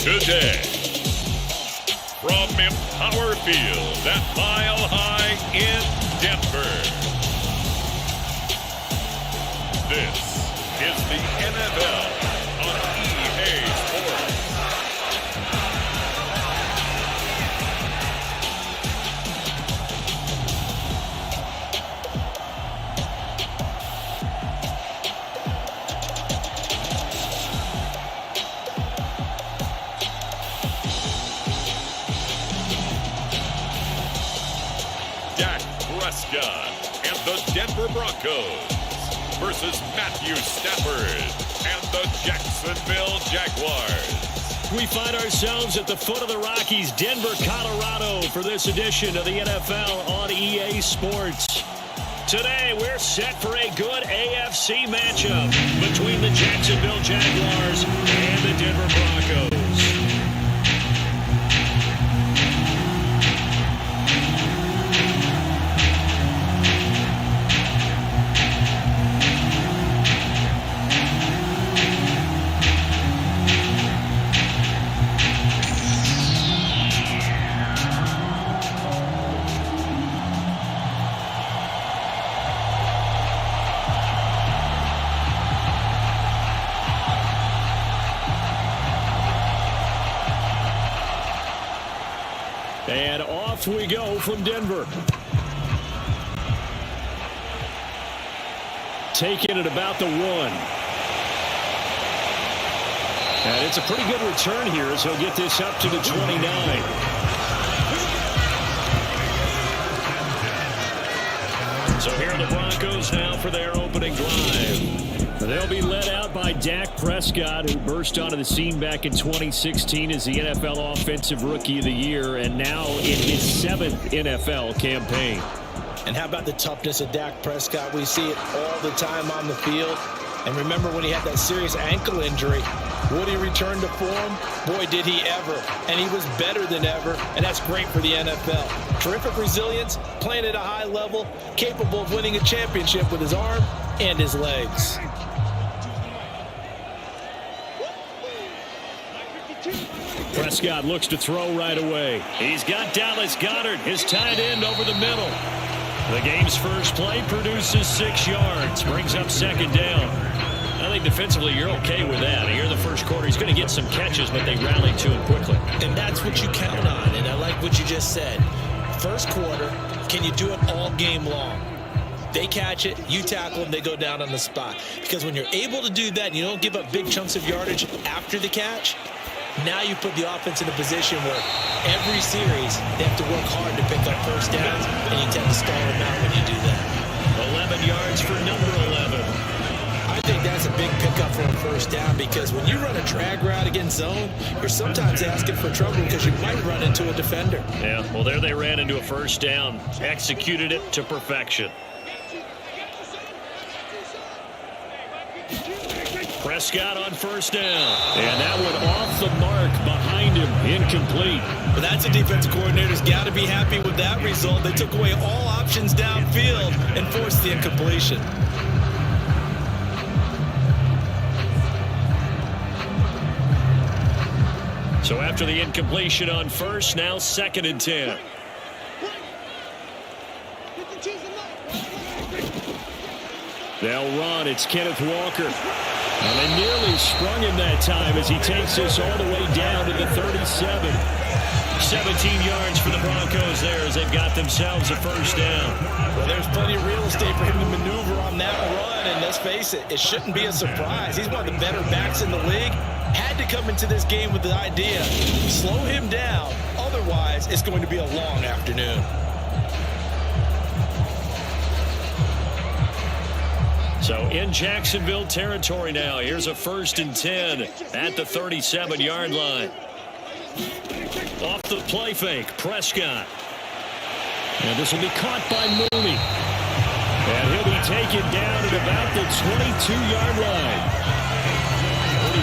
today. From Empower Field at Mile High in Denver. This is the NFL on EA Sports. Dak Prescott and the Denver Broncos versus Matthew Stafford and the Jacksonville Jaguars. We find ourselves at the foot of the Rockies, Denver, Colorado, for this edition of the NFL on EA Sports. Today, we're set for a good AFC matchup between the Jacksonville Jaguars and the Denver Broncos. And off we go from Denver. Taking it about the 1. And it's a pretty good return here as he'll get this up to the 29. So here are the Broncos now for their opening drive. They'll be led out by Dak Prescott, who burst onto the scene back in 2016 as the NFL Offensive Rookie of the Year, and now in his 7th NFL campaign. And how about the toughness of Dak Prescott? We see it all the time on the field. And remember when he had that serious ankle injury, would he return to form? Boy, did he ever. And he was better than ever, and that's great for the NFL. Terrific resilience, playing at a high level, capable of winning a championship with his arm and his legs. Prescott looks to throw right away. He's got Dallas Goedert, his tight end, over the middle. The game's first play produces 6 yards, brings up second down. I think defensively you're okay with that. Here in the first quarter, he's going to get some catches, but they rallied to him quickly. And that's what you count on, and I like what you just said. First quarter, can you do it all game long? They catch it, you tackle them, they go down on the spot. Because when you're able to do that and you don't give up big chunks of yardage after the catch, now you put the offense in a position where every series they have to work hard to pick up first downs, and you tend to stall them out when you do that. 11 yards for number 11. I think that's a big pickup for a first down because when you run a drag route against zone, you're sometimes asking for trouble because you might run into a defender. Yeah, well, there they ran into a first down, executed it to perfection. Prescott on first down. And that one off the mark behind him. Incomplete. Well, that's a defensive coordinator's got to be happy with that result. They took away all options downfield and forced the incompletion. So after the incompletion on first, now 2nd and 10. They'll run. It's Kenneth Walker. And they nearly sprung him that time as he takes this all the way down to the 37. 17 yards for the Broncos there as they've got themselves a first down. Well, there's plenty of real estate for him to maneuver on that run, and let's face it, it shouldn't be a surprise. He's one of the better backs in the league. Had to come into this game with the idea, slow him down, otherwise it's going to be a long afternoon. So in Jacksonville territory now, here's a 1st and 10 at the 37-yard line. Off the play fake, Prescott. And this will be caught by Mooney. And he'll be taken down at about the 22-yard line.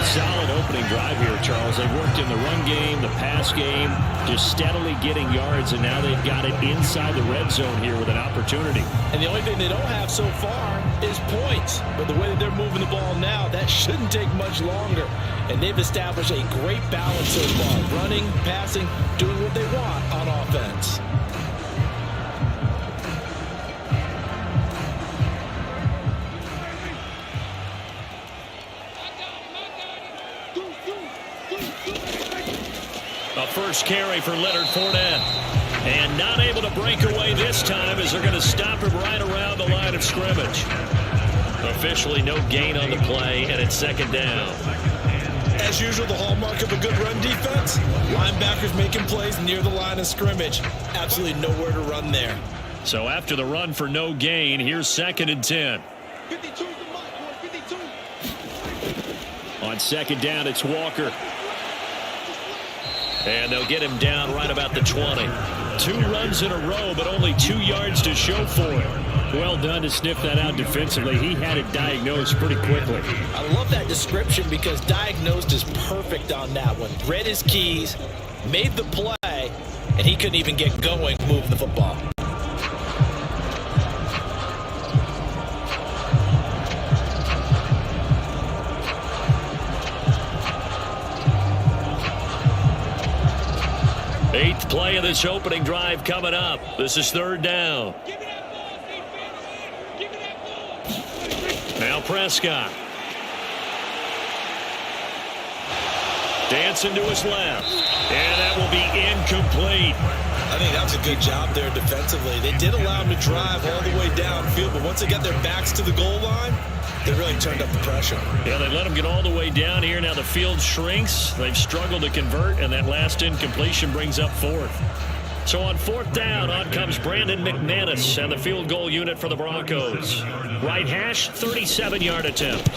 pretty solid opening drive here, Charles. They worked in the run game, the pass game, just steadily getting yards, and now they've got it inside the red zone here with an opportunity. And the only thing they don't have so far is points. But the way that they're moving the ball now, that shouldn't take much longer. And they've established a great balance so far. Running, passing, doing what they want on offense. A first carry for Leonard Fournette. And not able to break away this time as they're going to stop him right around the line of scrimmage. Officially no gain on the play, and it's second down. As usual, the hallmark of a good run defense, linebackers making plays near the line of scrimmage. Absolutely nowhere to run there. So after the run for no gain, here's 2nd and 10. 52 is the mark, boy, 52. On second down, it's Walker. And they'll get him down right about the 20. 2 runs in a row, but only 2 yards to show for it. Well done to sniff that out defensively. He had it diagnosed pretty quickly. I love that description because diagnosed is perfect on that one. Read his keys, made the play, and he couldn't even get going moving the football. Eighth play of this opening drive coming up. This is 3rd down. Now Prescott. Dancing to his left. And that will be incomplete. I think that was a good job there defensively. They did allow him to drive all the way downfield, but once they got their backs to the goal line, they really turned up the pressure. Yeah, they let him get all the way down here. Now the field shrinks. They've struggled to convert, and that last incompletion brings up 4th. So on 4th down, on comes Brandon McManus and the field goal unit for the Broncos. Right hash, 37-yard attempt.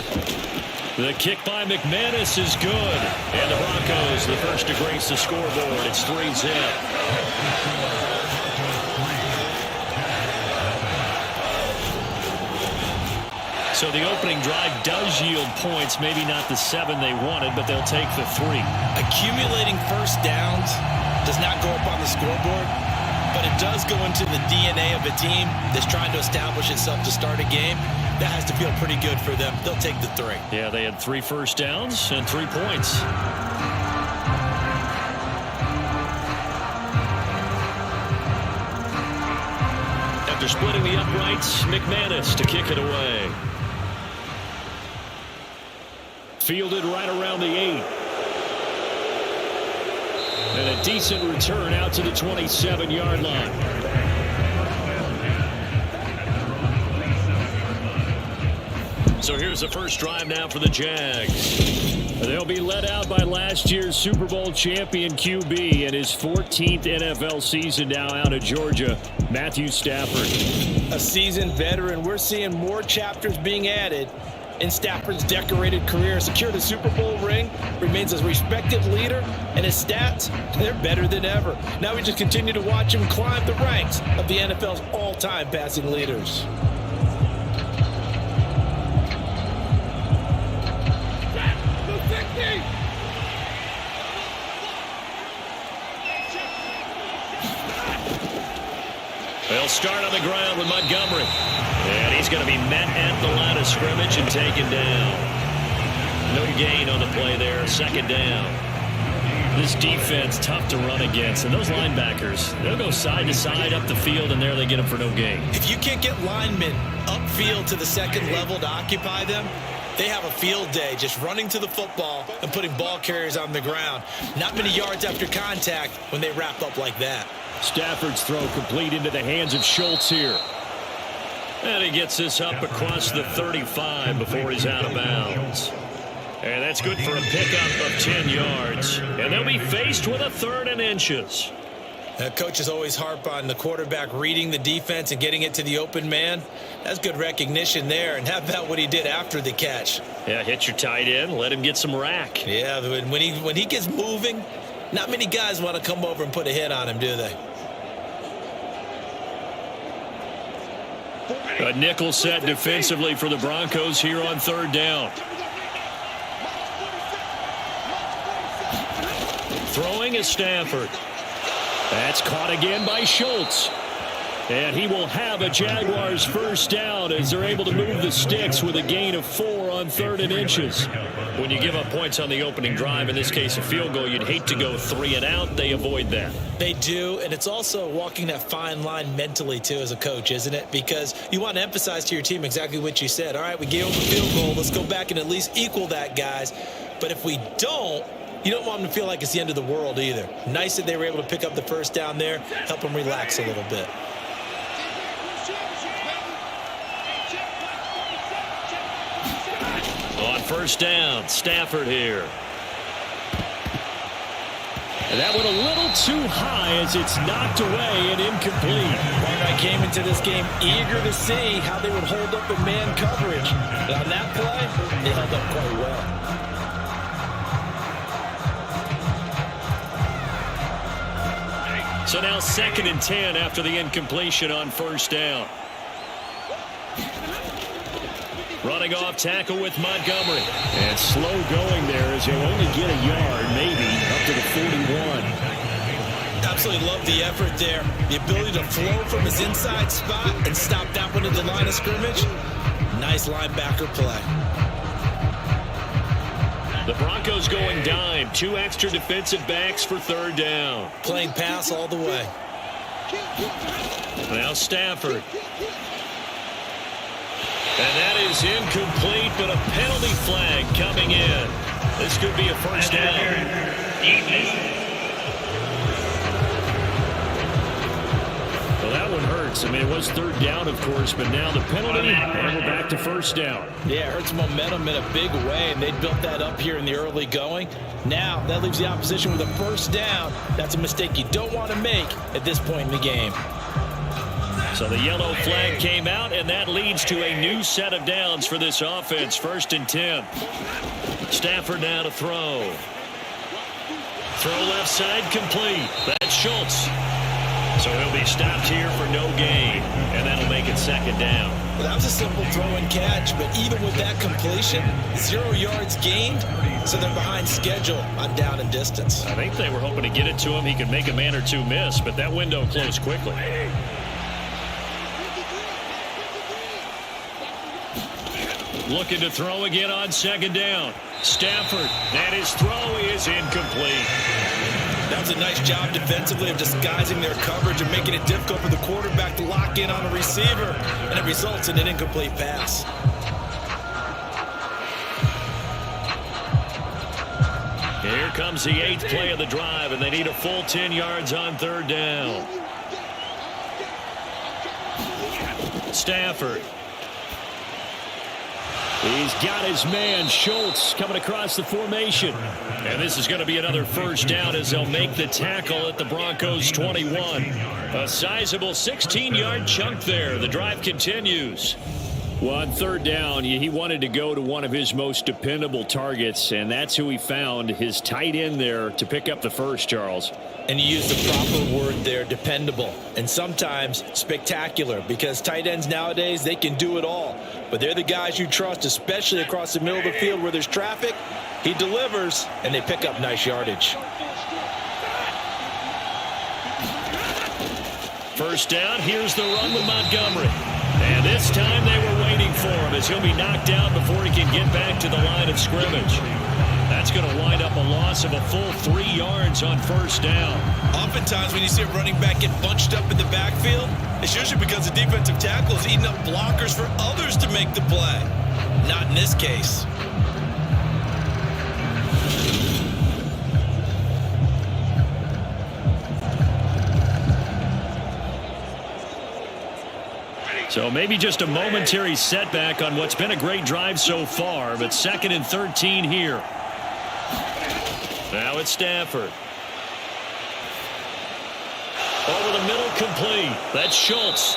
The kick by McManus is good. And the Broncos, the first to grace the scoreboard. It's 3-zip. So the opening drive does yield points, maybe not the 7 they wanted, but they'll take the 3. Accumulating first downs does not go up on the scoreboard, but it does go into the DNA of a team that's trying to establish itself to start a game. That has to feel pretty good for them. They'll take the 3. Yeah, they had 3 first downs and 3 points. After splitting the uprights, McManus to kick it away. Fielded right around the 8. And a decent return out to the 27-yard line. So here's the first drive now for the Jags. They'll be led out by last year's Super Bowl champion QB and his 14th NFL season now out of Georgia, Matthew Stafford. A seasoned veteran. We're seeing more chapters being added in Stafford's decorated career. Secured a Super Bowl ring, remains a respected leader, and his stats, they're better than ever. Now we just continue to watch him climb the ranks of the NFL's all-time passing leaders. They'll start on the ground with Montgomery. And he's going to be met at the line of scrimmage and taken down. No gain on the play there. 2nd down. This defense tough to run against. And those linebackers, they'll go side to side up the field, and there they get them for no gain. If you can't get linemen upfield to the second level to occupy them, they have a field day just running to the football and putting ball carriers on the ground. Not many yards after contact when they wrap up like that. Stafford's throw complete into the hands of Schultz here. And he gets this up across the 35 before he's out of bounds. And that's good for a pickup of 10 yards. And they'll be faced with a 3rd and inches. Coaches always harp on the quarterback reading the defense and getting it to the open man. That's good recognition there. And how about what he did after the catch? Yeah, hit your tight end, let him get some rack. Yeah, when he gets moving, not many guys want to come over and put a hit on him, do they? A nickel set defensively for the Broncos here on 3rd down. Throwing is Stafford. That's caught again by Schultz. And he will have a Jaguars first down as they're able to move the sticks with a gain of 4 on 3rd and inches. When you give up points on the opening drive, in this case a field goal, you'd hate to go 3 and out. They avoid that. They do, and it's also walking that fine line mentally, too, as a coach, isn't it? Because you want to emphasize to your team exactly what you said. All right, we gave them a field goal. Let's go back and at least equal that, guys. But if we don't, you don't want them to feel like it's the end of the world either. Nice that they were able to pick up the first down there, help them relax a little bit. On first down, Stafford here. And that went a little too high as it's knocked away and incomplete. I came into this game eager to see how they would hold up in man coverage. And on that play, they held up quite well. So now 2nd and 10 after the incompletion on first down. Running off tackle with Montgomery. And slow going there as he'll only get a yard, maybe, up to the 41. Absolutely love the effort there. The ability to flow from his inside spot and stop that one at the line of scrimmage. Nice linebacker play. The Broncos going dime. 2 extra defensive backs for 3rd down. Playing pass all the way. Now Stafford. And that is incomplete, but a penalty flag coming in. This could be a first down. Well, that one hurts. I mean, it was 3rd down, of course, but now the penalty, and we're back to first down. Yeah, it hurts momentum in a big way, and they built that up here in the early going. Now, that leaves the opposition with a first down. That's a mistake you don't want to make at this point in the game. So the yellow flag came out, and that leads to a new set of downs for this offense. 1st and 10. Stafford now to throw. Throw left side complete. That's Schultz. So he'll be stopped here for no gain, and that'll make it 2nd down. Well, that was a simple throw and catch, but even with that completion, 0 yards gained, so they're behind schedule on down and distance. I think they were hoping to get it to him. He could make a man or two miss, but that window closed quickly. Looking to throw again on 2nd down. Stafford, and his throw is incomplete. That was a nice job defensively of disguising their coverage and making it difficult for the quarterback to lock in on a receiver, and it results in an incomplete pass. Here comes the 8th play of the drive, and they need a full 10 yards on 3rd down. Stafford. He's got his man, Schultz, coming across the formation. And this is going to be another first down as they'll make the tackle at the Broncos 21. A sizable 16-yard chunk there. The drive continues. Well, on 3rd down, he wanted to go to one of his most dependable targets, and that's who he found, his tight end there, to pick up the first, Charles. And you use the proper word there, dependable, and sometimes spectacular, because tight ends nowadays, they can do it all. But they're the guys you trust, especially across the middle of the field where there's traffic. He delivers, and they pick up nice yardage. First down, here's the run with Montgomery. And this time they were waiting for him as he'll be knocked down before he can get back to the line of scrimmage. That's going to wind up a loss of a full 3 yards on first down. Oftentimes when you see a running back get bunched up in the backfield, it's usually because the defensive tackle is eating up blockers for others to make the play. Not in this case. So maybe just a momentary setback on what's been a great drive so far, but 2nd and 13 here. Now it's Stafford. Over the middle, complete. That's Schultz.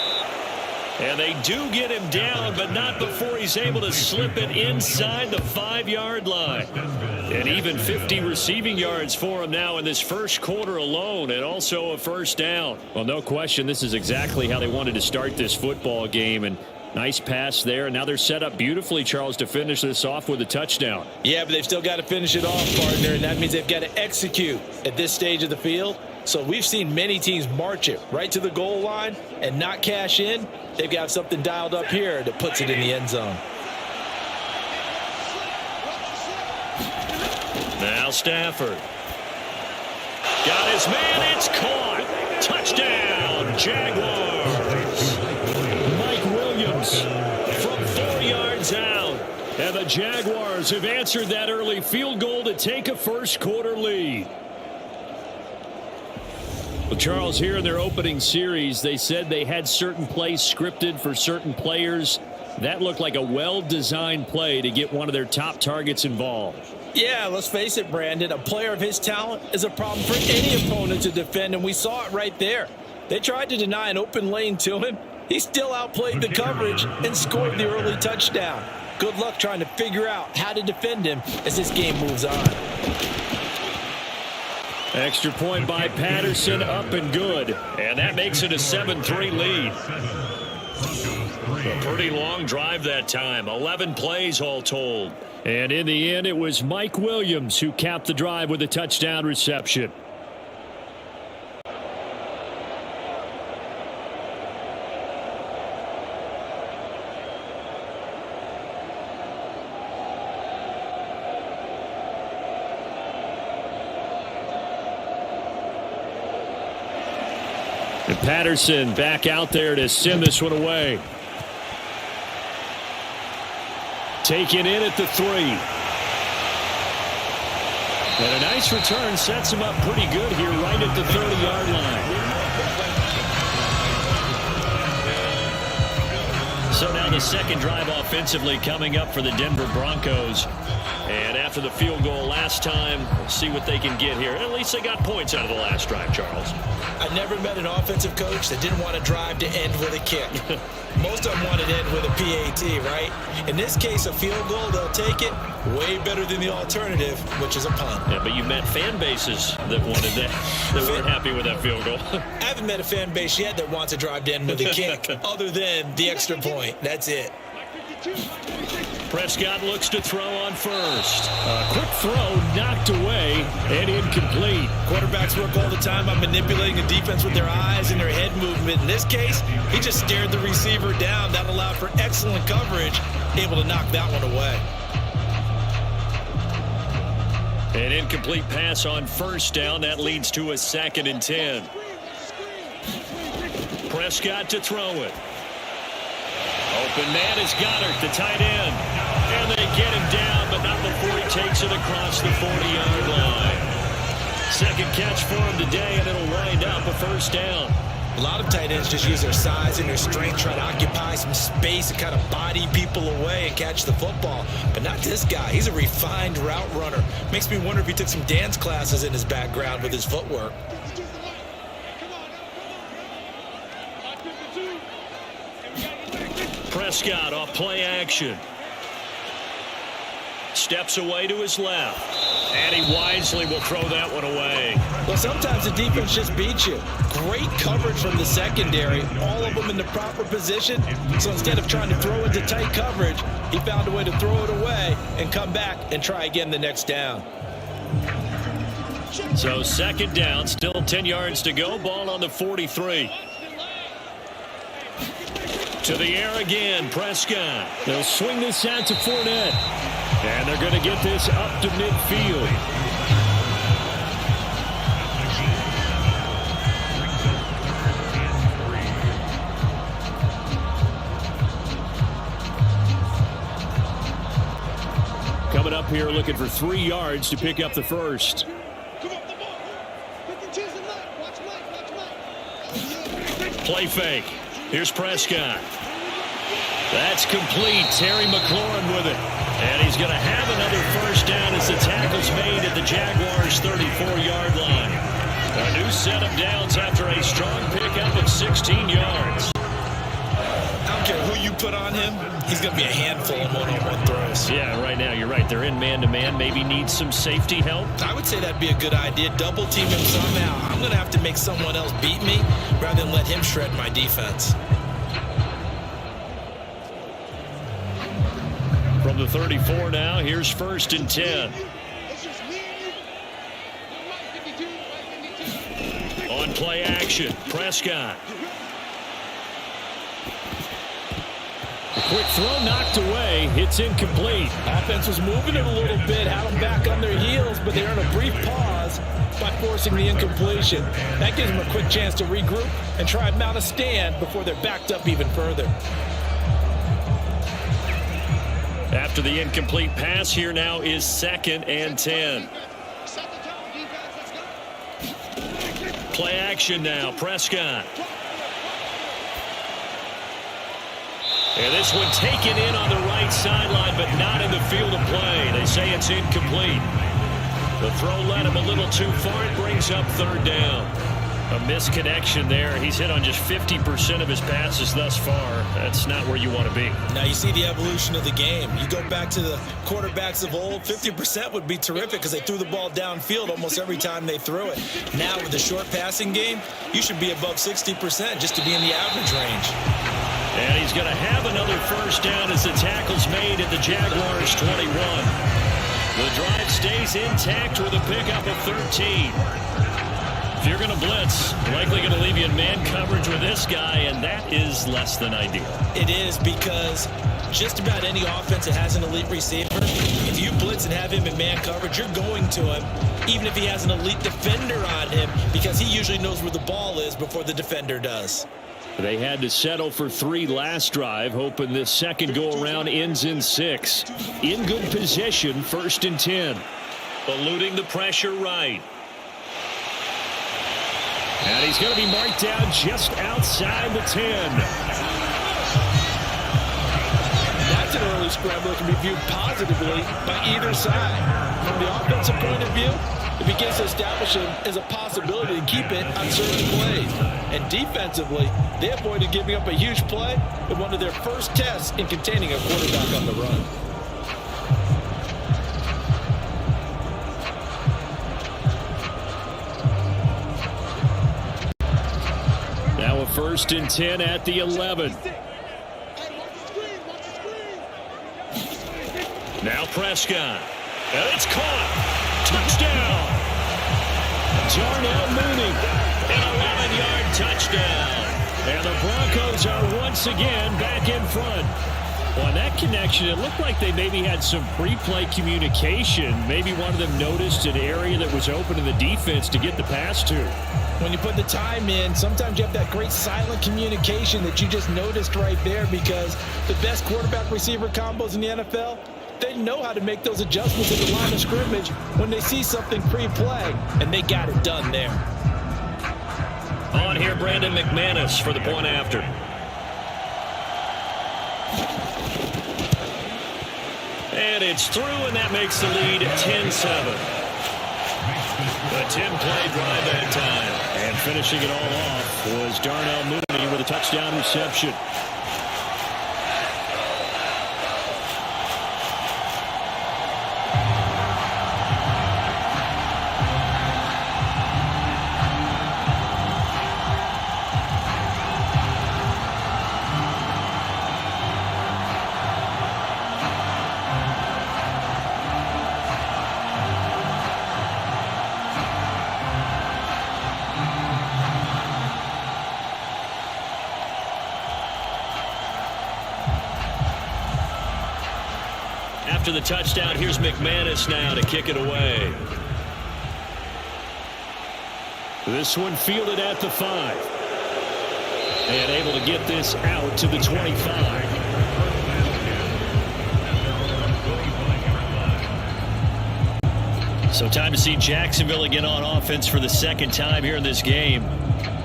And they do get him down, but not before he's able to slip it inside the 5-yard line. And even 50 receiving yards for him now in this first quarter alone, and also a first down. Well, no question, this is exactly how they wanted to start this football game, and Nice pass there. And now they're set up beautifully, Charles, to finish this off with a touchdown. Yeah, but they've still got to finish it off, partner, and that means they've got to execute at this stage of the field. So we've seen many teams march it right to the goal line and not cash in. They've got something dialed up here that puts it in the end zone. Now Stafford. Got his man. It's caught. Touchdown, Jaguars. Mike Williams from 4 yards out. And the Jaguars have answered that early field goal to take a first quarter lead. Well, Charles, here in their opening series, they said they had certain plays scripted for certain players. That looked like a well-designed play to get one of their top targets involved. Yeah, let's face it, Brandon. A player of his talent is a problem for any opponent to defend, and we saw it right there. They tried to deny an open lane to him. He still outplayed the coverage and scored the early touchdown. Good luck trying to figure out how to defend him as this game moves on. Extra point by Patterson, up and good. And that makes it a 7-3 lead. A pretty long drive that time. 11 plays all told. And in the end, it was Mike Williams who capped the drive with a touchdown reception. And Patterson back out there to send this one away. Taken in at the 3. And a nice return sets him up pretty good here right at the 30-yard line. So now the second drive offensively coming up for the Denver Broncos. And after the field goal last time, we'll see what they can get here. At least they got points out of the last drive, Charles. I never met an offensive coach that didn't want to drive to end with a kick. Most of them want to end with a PAT, right? In this case, a field goal, they'll take it. Way better than the alternative, which is a punt. Yeah, but you met fan bases that wanted that, that weren't happy with that field goal. I haven't met a fan base yet that wants to drive to end with a kick, other than the extra point. That's it. Prescott looks to throw on first. A quick throw knocked away and incomplete. Quarterbacks work all the time on manipulating the defense with their eyes and their head movement. In this case, he just stared the receiver down. That allowed for excellent coverage, able to knock that one away. An incomplete pass on first down. That leads to a 2nd and 10. Prescott to throw it. Open man is Goddard, the tight end. And they get him down, but not before he takes it across the 40-yard line. Second catch for him today, and it'll wind up a first down. A lot of tight ends just use their size and their strength, try to occupy some space and kind of body people away and catch the football. But not this guy. He's a refined route runner. Makes me wonder if he took some dance classes in his background with his footwork. Prescott off play action. Steps away to his left. And he wisely will throw that one away. Well, sometimes the defense just beats you. Great coverage from the secondary. All of them in the proper position. So instead of trying to throw into tight coverage, he found a way to throw it away and come back and try again the next down. So 2nd down, still 10 yards to go. Ball on the 43. To the air again, Prescott. They'll swing this out to Fournette. And they're going to get this up to midfield. Coming up here looking for 3 yards to pick up the first. Play fake. Here's Prescott. That's complete. Terry McLaurin with it. And he's going to have another first down as the tackle's made at the Jaguars' 34-yard line. A new set of downs after a strong pickup of 16 yards. I don't care who you put on him. He's going to be a handful of one-on-one throws. Yeah, right now you're right. They're in man-to-man. Maybe needs some safety help. I would say that'd be a good idea. Double team him somehow. I'm going to have to make someone else beat me rather than let him shred my defense. From the 34 now, here's 1st and 10. On play action, Prescott. A quick throw knocked away. It's incomplete. Offense was moving it a little bit, had them back on their heels, but they're in a brief pause by forcing the incompletion. That gives them a quick chance to regroup and try and mount a stand before they're backed up even further. After the incomplete pass, here now is 2nd and 10. Play action now, Prescott. And this one taken in on the right sideline, but not in the field of play. They say it's incomplete. The throw led him a little too far. It brings up 3rd down. A misconnection there. He's hit on just 50% of his passes thus far. That's not where you want to be. Now you see the evolution of the game. You go back to the quarterbacks of old, 50% would be terrific because they threw the ball downfield almost every time they threw it. Now with the short passing game, you should be above 60% just to be in the average range. And he's going to have another 1st down as the tackle's made at the Jaguars 21. The drive stays intact with a pickup of 13. If you're going to blitz, likely going to leave you in man coverage with this guy, and that is less than ideal. It is because just about any offense that has an elite receiver, if you blitz and have him in man coverage, you're going to him, even if he has an elite defender on him, because he usually knows where the ball is before the defender does. They had to settle for 3 last drive, hoping this second go-around ends in 6. In good position, 1st and 10. Eluding the pressure right. And he's going to be marked down just outside the 10. That's an early scramble that can be viewed positively by either side. From the offensive point of view, it begins to establish him as a possibility to keep it on certain plays. And defensively, they avoided giving up a huge play in one of their first tests in containing a quarterback on the run. Now a 1st and 10 at the 11. Now Prescott. And it's caught. Touchdown. Darnell Mooney. An 11-yard touchdown. And the Broncos are once again back in front. On that connection, it looked like they maybe had some pre-play communication. Maybe one of them noticed an area that was open in the defense to get the pass to. When you put the time in, sometimes you have that great silent communication that you just noticed right there, because the best quarterback-receiver combos in the NFL, they know how to make those adjustments at the line of scrimmage when they see something pre-play, and they got it done there. On here, Brandon McManus for the point after. And it's through, and that makes the lead 10-7. A 10-play drive that time. And finishing it all off was Darnell Mooney with a touchdown reception. After the touchdown, here's McManus now to kick it away. This one fielded at the 5. And able to get this out to the 25. So time to see Jacksonville again on offense for the second time here in this game.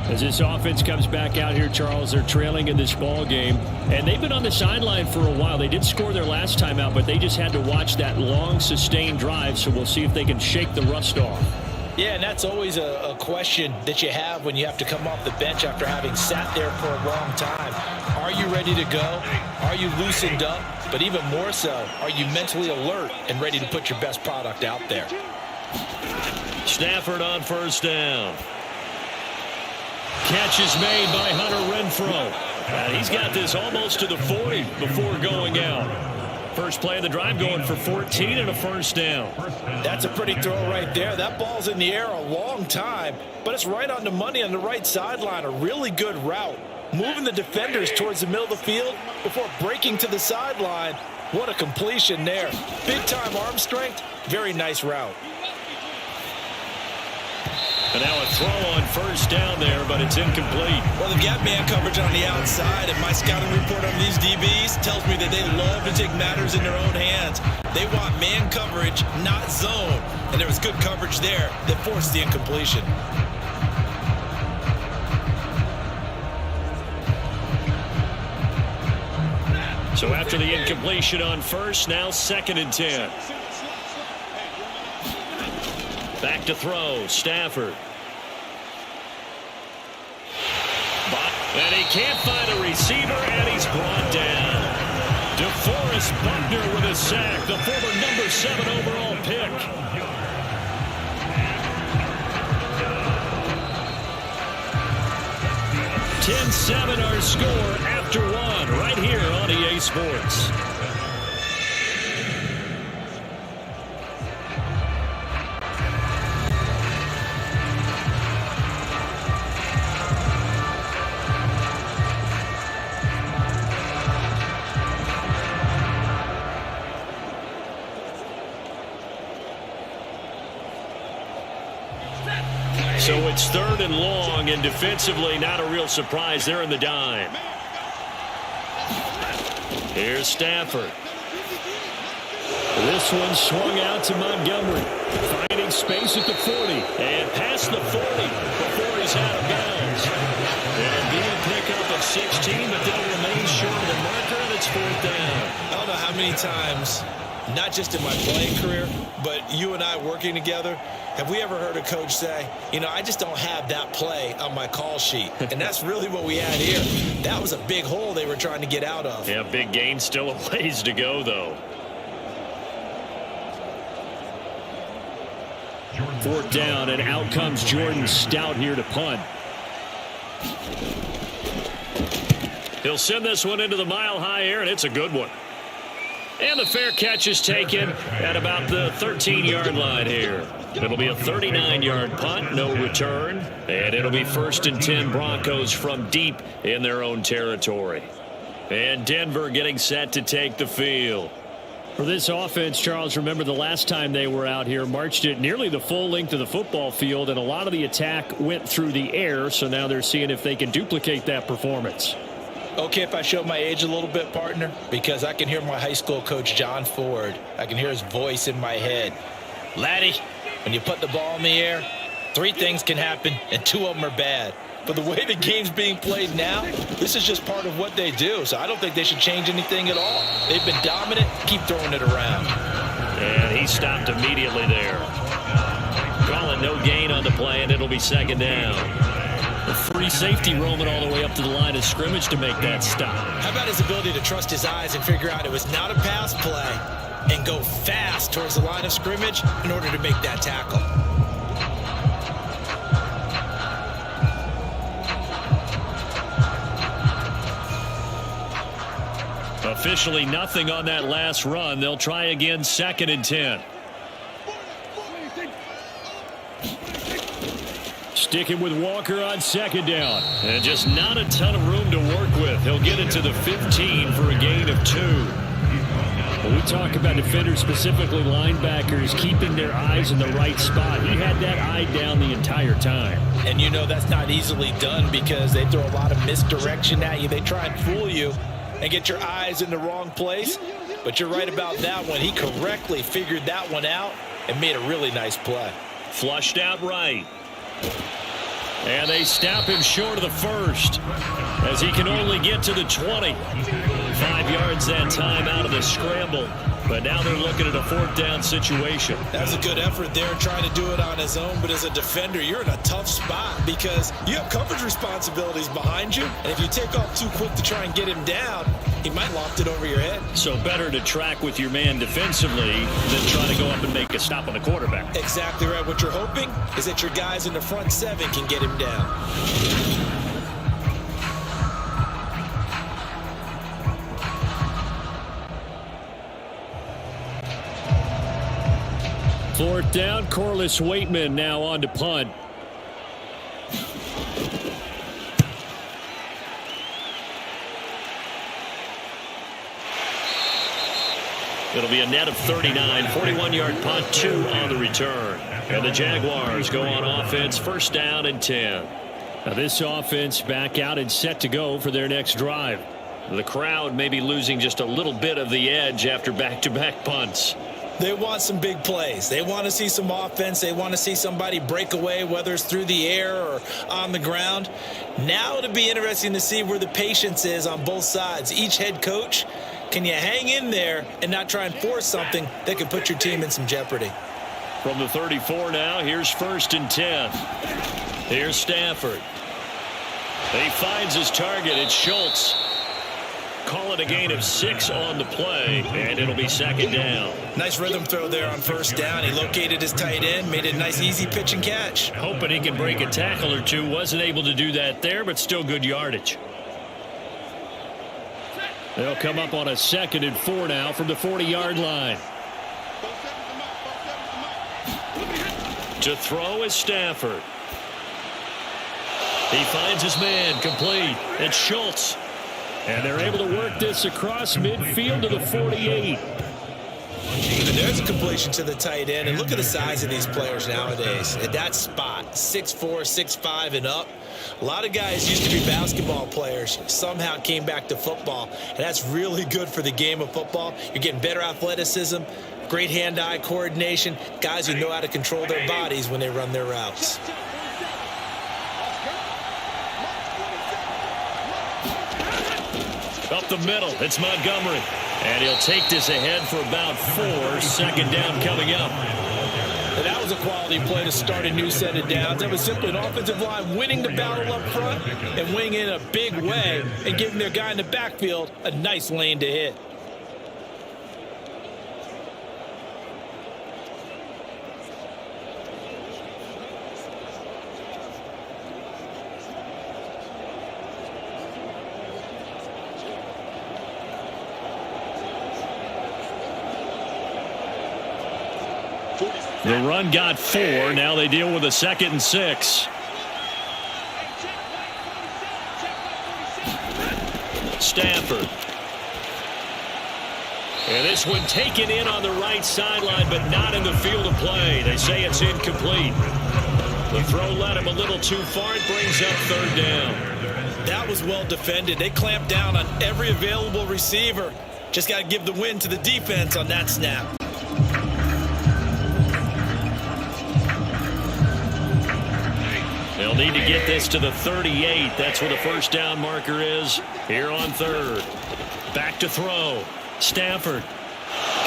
As this offense comes back out here, Charles, they're trailing in this ball game. And they've been on the sideline for a while. They did score their last time out, but they just had to watch that long, sustained drive. So we'll see if they can shake the rust off. Yeah, and that's always a question that you have when you have to come off the bench after having sat there for a long time. Are you ready to go? Are you loosened up? But even more so, are you mentally alert and ready to put your best product out there? Stafford on first down. Catch is made by Hunter Renfrow. And he's got this almost to the 40 before going out. First play of the drive going for 14 and a first down. That's a pretty throw right there. That ball's in the air a long time, but it's right on the money on the right sideline. A really good route. Moving the defenders towards the middle of the field before breaking to the sideline. What a completion there. Big-time arm strength. Very nice route. And now a throw on first down there, but it's incomplete. Well, they've got man coverage on the outside, and my scouting report on these DBs tells me that they love to take matters in their own hands. They want man coverage, not zone. And there was good coverage there that forced the incompletion. So after the incompletion on first, now 2nd and 10. Back to throw, Stafford. And he can't find a receiver, and he's brought down. DeForest Buckner with a sack, the former number 7 overall pick. (10-7) our score after 1 right here on EA Sports. So it's 3rd and long, and defensively not a real surprise there in the dime. Here's Stafford. This one swung out to Montgomery, finding space at the 40, and past the 40 before he's out of bounds. It'll be a pickup of 16, but they'll remain short of the marker, and it's 4th down. I don't know how many times, not just in my playing career, but you and I working together, have we ever heard a coach say, you know, I just don't have that play on my call sheet? And that's really what we had here. That was a big hole they were trying to get out of. Yeah, big gain, still a ways to go, though. 4th down, and out comes Jordan Stout here to punt. He'll send this one into the mile-high air, and it's a good one. And the fair catch is taken at about the 13-yard line here. It'll be a 39-yard punt, no return, and it'll be 1st and 10 Broncos from deep in their own territory. And Denver getting set to take the field. For this offense, Charles, remember the last time they were out here, marched it nearly the full length of the football field, and a lot of the attack went through the air, so now they're seeing if they can duplicate that performance. Okay, if I show my age a little bit, partner, because I can hear my high school coach, John Ford. I can hear his voice in my head. Laddie, when you put the ball in the air, 3 things can happen, and 2 of them are bad. But the way the game's being played now, this is just part of what they do. So I don't think they should change anything at all. They've been dominant. Keep throwing it around. And he stopped immediately there. Call it no gain on the play, and it'll be 2nd down. A free safety roaming all the way up to the line of scrimmage to make that stop. How about his ability to trust his eyes and figure out it was not a pass play and go fast towards the line of scrimmage in order to make that tackle? Officially nothing on that last run. They'll try again, 2nd and 10. Sticking with Walker on 2nd down. And just not a ton of room to work with. He'll get it to the 15 for a gain of 2. When we talk about defenders, specifically linebackers, keeping their eyes in the right spot, he had that eye down the entire time. And you know that's not easily done because they throw a lot of misdirection at you. They try and fool you and get your eyes in the wrong place. But you're right about that one. He correctly figured that one out and made a really nice play. Flushed out right. And they stop him short of the 1st as he can only get to the 20. 5 yards that time out of the scramble. But now they're looking at a 4th down situation. That was a good effort there trying to do it on his own. But as a defender, you're in a tough spot because you have coverage responsibilities behind you. And if you take off too quick to try and get him down, he might loft it over your head. So better to track with your man defensively than try to go up and make a stop on the quarterback. Exactly right. What you're hoping is that your guys in the front 7 can get him down. 4th down, Corliss Waitman now on to punt. It'll be a net of 39, 41-yard punt, 2 on the return. And the Jaguars go on offense, 1st down and 10. Now this offense back out and set to go for their next drive. The crowd may be losing just a little bit of the edge after back-to-back punts. They want some big plays. They want to see some offense. They want to see somebody break away, whether it's through the air or on the ground. Now it'll be interesting to see where the patience is on both sides. Each head coach, can you hang in there and not try and force something that could put your team in some jeopardy? From the 34 now, here's 1st and 10. Here's Stafford. He finds his target. It's Schultz. Call it a gain of 6 on the play, and it'll be 2nd down. Nice rhythm throw there on 1st down. He located his tight end, made it a nice, easy pitch and catch. Hoping he can break a tackle or two. Wasn't able to do that there, but still good yardage. They'll come up on a 2nd and 4 now from the 40-yard line. To throw is Stafford. He finds his man, complete. It's Schultz. And they're able to work this across midfield to the 48. And there's a completion to the tight end. And look at the size of these players nowadays. At that spot, 6'4", 6'5", and up. A lot of guys used to be basketball players, somehow came back to football. And that's really good for the game of football. You're getting better athleticism, great hand-eye coordination, guys who know how to control their bodies when they run their routes. Up the middle, it's Montgomery. And he'll take this ahead for about 4. 2nd down coming up. And that was a quality play to start a new set of downs. That was simply an offensive line winning the battle up front and winning in a big way and giving their guy in the backfield a nice lane to hit. The run got 4. Now they deal with a 2nd and 6. Stafford. And this one taken in on the right sideline, but not in the field of play. They say it's incomplete. The throw led him a little too far. It brings up 3rd down. That was well defended. They clamped down on every available receiver. Just got to give the win to the defense on that snap. They'll need to get this to the 38. That's where the 1st down marker is here on 3rd. Back to throw. Stafford.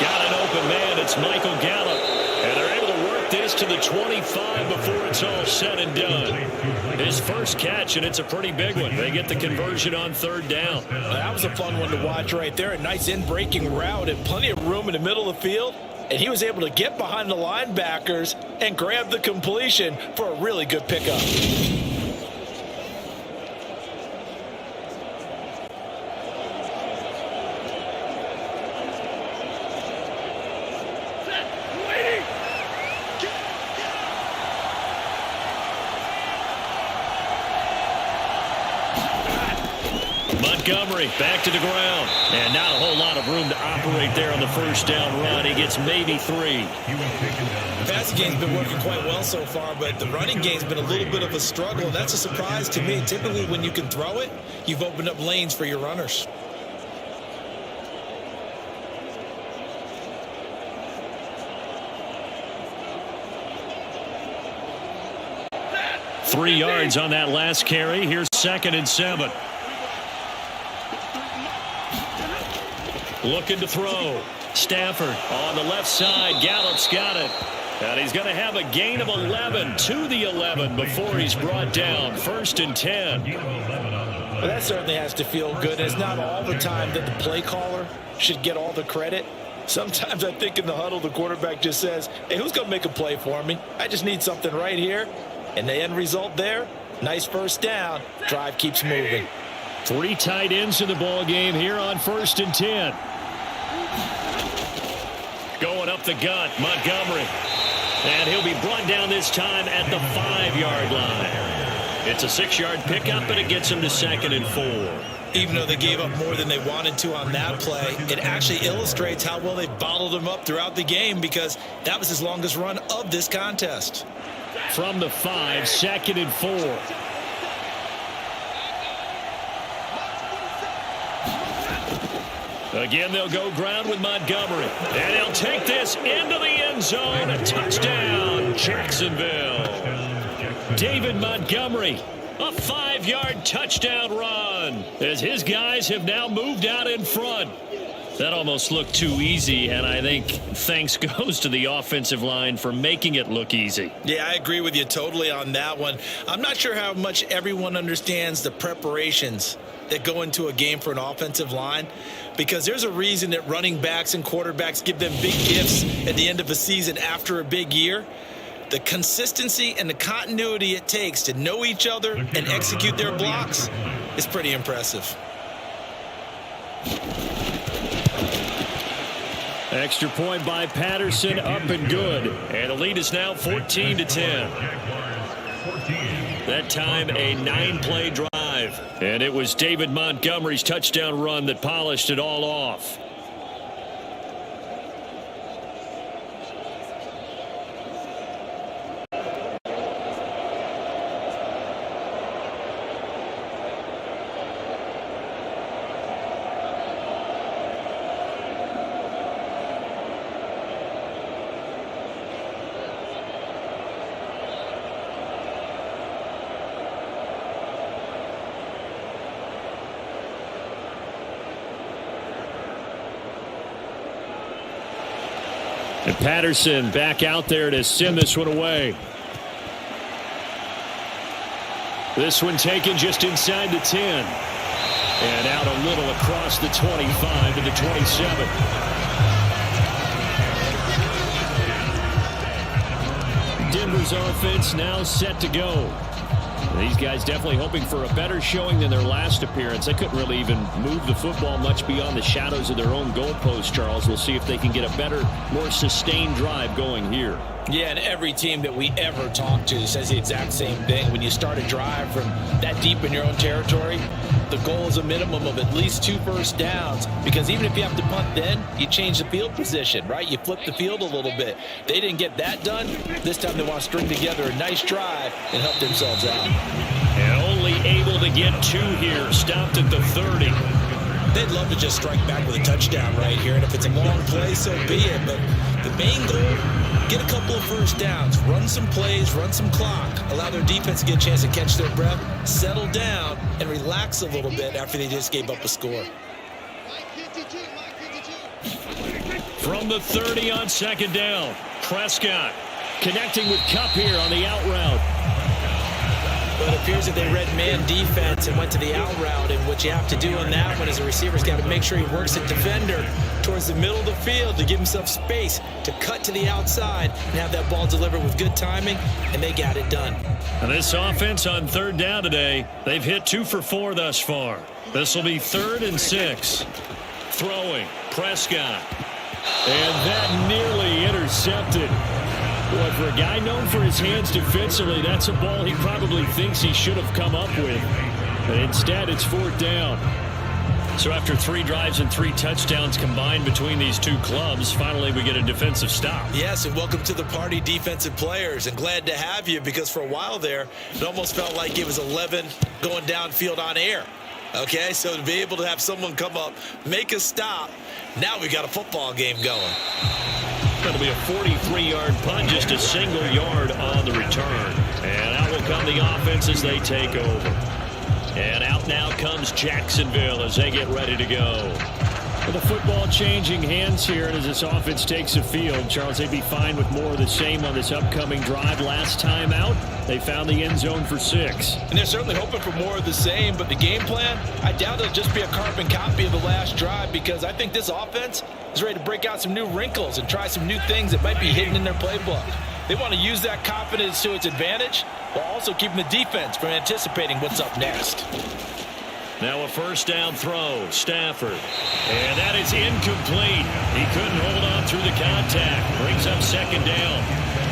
Got an open man. It's Michael Gallup. And they're able to work this to the 25 before it's all said and done. His first catch, and it's a pretty big one. They get the conversion on 3rd down. That was a fun one to watch right there. A nice in-breaking route and plenty of room in the middle of the field. And he was able to get behind the linebackers and grab the completion for a really good pickup. Montgomery back to the ground. And not a whole lot of room to operate there on the 1st down run. He gets maybe 3. The passing game's been working quite well so far, but the running game's been a little bit of a struggle. That's a surprise to me. Typically, when you can throw it, you've opened up lanes for your runners. Three yards on that last carry. Here's 2nd and 7. Looking to throw. Stafford on the left side. Gallup's got it. And he's going to have a gain of 11 to the 11 before he's brought down. 1st and 10. Well, that certainly has to feel good. It's not all the time that the play caller should get all the credit. Sometimes I think in the huddle, the quarterback just says, hey, who's going to make a play for me? I just need something right here. And the end result there, nice 1st down. Drive keeps moving. 3 tight ends in the ball game here on 1st and 10. Going up the gut, Montgomery. And he'll be brought down this time at the 5-yard line. It's a 6-yard pickup, and it gets him to 2nd and 4. Even though they gave up more than they wanted to on that play, it actually illustrates how well they bottled him up throughout the game, because that was his longest run of this contest. From the 5, 2nd and 4. Again, they'll go ground with Montgomery. And he'll take this into the end zone. A touchdown, Jacksonville. David Montgomery, a 5-yard touchdown run, as his guys have now moved out in front. That almost looked too easy, and I think thanks goes to the offensive line for making it look easy. Yeah, I agree with you totally on that one. I'm not sure how much everyone understands the preparations that go into a game for an offensive line, because there's a reason that running backs and quarterbacks give them big gifts at the end of a season after a big year. The consistency and the continuity it takes to know each other and execute their blocks is pretty impressive. Extra point by Patterson, up and good. And the lead is now 14-10. That time a 9-play drive. And it was David Montgomery's touchdown run that polished it all off. And Patterson back out there to send this one away. This one taken just inside the 10. And out a little across the 25 to the 27. Denver's offense now set to go. These guys definitely hoping for a better showing than their last appearance. They couldn't really even move the football much beyond the shadows of their own goalpost, Charles. We'll see if they can get a better, more sustained drive going here. Yeah, and every team that we ever talk to says the exact same thing. When you start a drive from that deep in your own territory, the goal is a minimum of at least 2 first downs, because even if you have to punt then, you change the field position, right? You flip the field a little bit. They didn't get that done. This time they want to string together a nice drive and help themselves out. And only able to get 2 here, stopped at the 30. They'd love to just strike back with a touchdown right here, and if it's a long play, so be it. But the main goal, get a couple of first downs, run some plays, run some clock, allow their defense to get a chance to catch their breath, settle down, and relax a little bit after they just gave up a score. From the 30 on 2nd down, Prescott connecting with Kupp here on the out route. But it appears that they read man defense and went to the out route, and what you have to do on that one is the receiver's got to make sure he works the defender towards the middle of the field to give himself space to cut to the outside and have that ball delivered with good timing, and they got it done. And this offense on 3rd down today, they've hit 2 for 4 thus far. This will be 3rd and 6. Throwing, Prescott. And that nearly intercepted. Boy, for a guy known for his hands defensively, that's a ball he probably thinks he should have come up with. But instead, it's 4th down. So after 3 drives and 3 touchdowns combined between these two clubs, finally we get a defensive stop. Yes, and welcome to the party, defensive players. And glad to have you, because for a while there, it almost felt like it was 11 going downfield on air. Okay, so to be able to have someone come up, make a stop, now we got a football game going. That'll be a 43-yard punt, just a single yard on the return. And out will come the offense as they take over. And out now comes Jacksonville as they get ready to go. With the football changing hands here, and as this offense takes the field, Charles, they'd be fine with more of the same on this upcoming drive. Last time out, they found the end zone for 6. And they're certainly hoping for more of the same, but the game plan, I doubt it'll just be a carbon copy of the last drive, because I think this offense is ready to break out some new wrinkles and try some new things that might be hidden in their playbook. They want to use that confidence to its advantage while also keeping the defense from anticipating what's up next. Now a first down throw, Stafford. And that is incomplete. He couldn't hold on through the contact. Brings up 2nd down.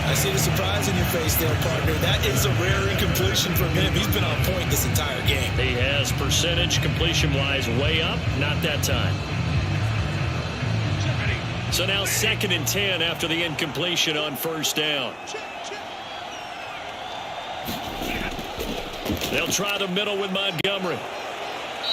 I see the surprise in your face there, partner. That is a rare incompletion from him. He's been on point this entire game. He has percentage completion-wise way up. Not that time. So now 2nd and 10 after the incompletion on 1st down. They'll try the middle with Montgomery.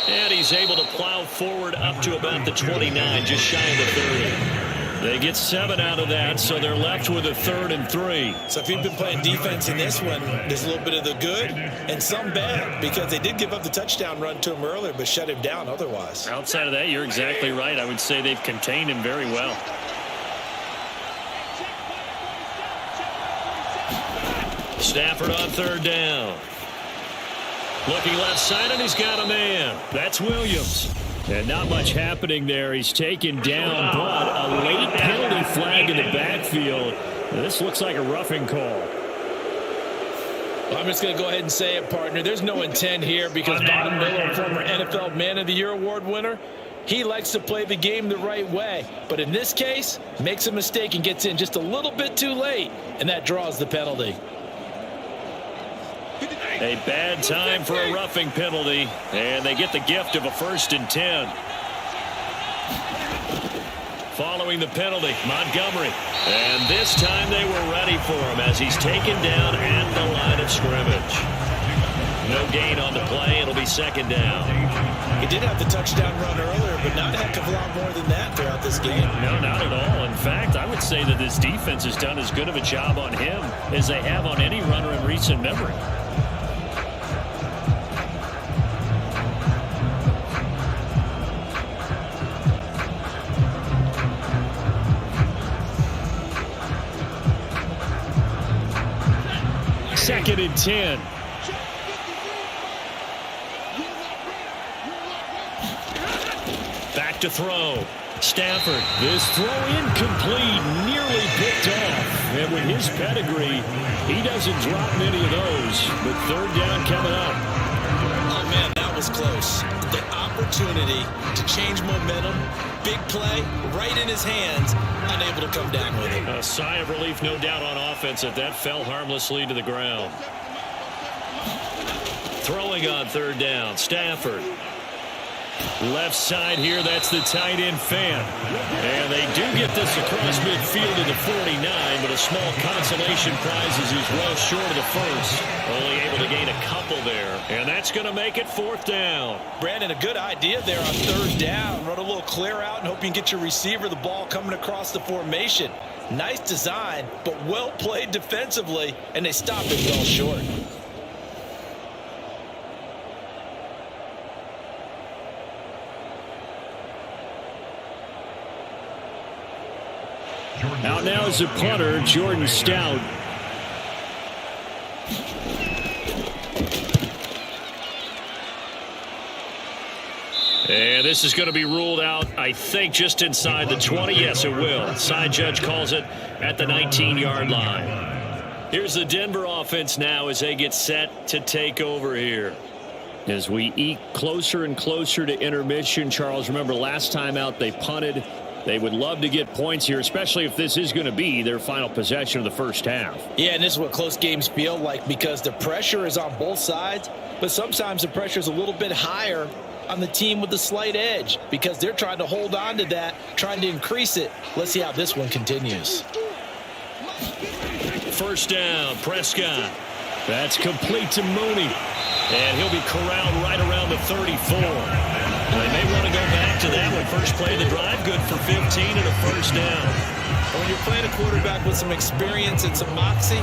And he's able to plow forward up to about the 29, just shy of the 30. They get 7 out of that, so they're left with a 3rd and 3. So if you've been playing defense in this one, there's a little bit of the good and some bad, because they did give up the touchdown run to him earlier, but shut him down otherwise. Outside of that, you're exactly right. I would say they've contained him very well. Stafford on 3rd down. Looking left side, and he's got a man. That's Williams. And not much happening there. He's taken down, but a late penalty flag in the backfield. This looks like a roughing call. Well, I'm just going to go ahead and say it, partner. There's no intent here because Von Miller, former NFL Man of the Year award winner, he likes to play the game the right way. But in this case, makes a mistake and gets in just a little bit too late, and that draws the penalty. A bad time for a roughing penalty, and they get the gift of a 1st and 10. Following the penalty, Montgomery. And this time they were ready for him as he's taken down at the line of scrimmage. No gain on the play. It'll be 2nd down. He did have the touchdown run earlier, but not a heck of a lot more than that throughout this game. No, not at all. In fact, I would say that this defense has done as good of a job on him as they have on any runner in recent memory. Second and 10. Back to throw. Stafford. This throw incomplete, nearly picked off. And with his pedigree, he doesn't drop many of those. But 3rd down coming up. Oh, man, that was close. The opportunity to change momentum, big play, right in his hands, unable to come down with it. A sigh of relief, no doubt, on offense that fell harmlessly to the ground. Throwing on 3rd down, Stafford. Left side here, that's the tight end fan. And they do get this across midfield to the 49, but a small consolation prize as he's well short of the 1st. Only able to gain a couple there. And that's going to make it 4th down. Brandon, a good idea there on 3rd down. Run a little clear out and hope you can get your receiver the ball coming across the formation. Nice design, but well played defensively, and they stopped it well short. Out now is the punter, Jordan Stout. And this is going to be ruled out, I think, just inside the 20. Yes, it will. Side judge calls it at the 19-yard line. Here's the Denver offense now as they get set to take over here. As we eke closer and closer to intermission, Charles, remember last time out they punted. They would love to get points here, especially if this is going to be their final possession of the 1st half. Yeah, and this is what close games feel like because the pressure is on both sides, but sometimes the pressure is a little bit higher on the team with the slight edge because they're trying to hold on to that, trying to increase it. Let's see how this one continues. 1st down, Prescott. That's complete to Mooney. And he'll be corralled right around the 34. They may want to go back to that one. First play of the drive, good for 15 and a 1st down. When you're playing a quarterback with some experience and some moxie,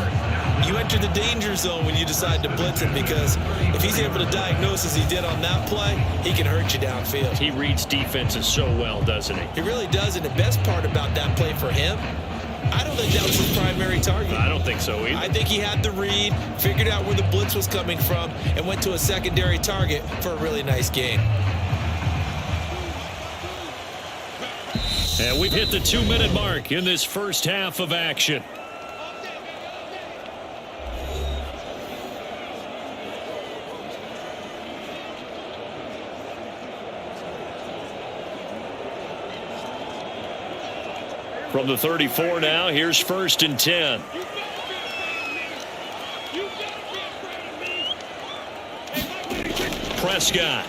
you enter the danger zone when you decide to blitz him because if he's able to diagnose as he did on that play, he can hurt you downfield. He reads defenses so well, doesn't he? He really does, and the best part about that play for him, I don't think that was his primary target. I don't think so either. I think he had the read, figured out where the blitz was coming from, and went to a secondary target for a really nice game. And we've hit the 2-minute mark in this 1st half of action. From the 34 now, here's 1st and 10. Prescott.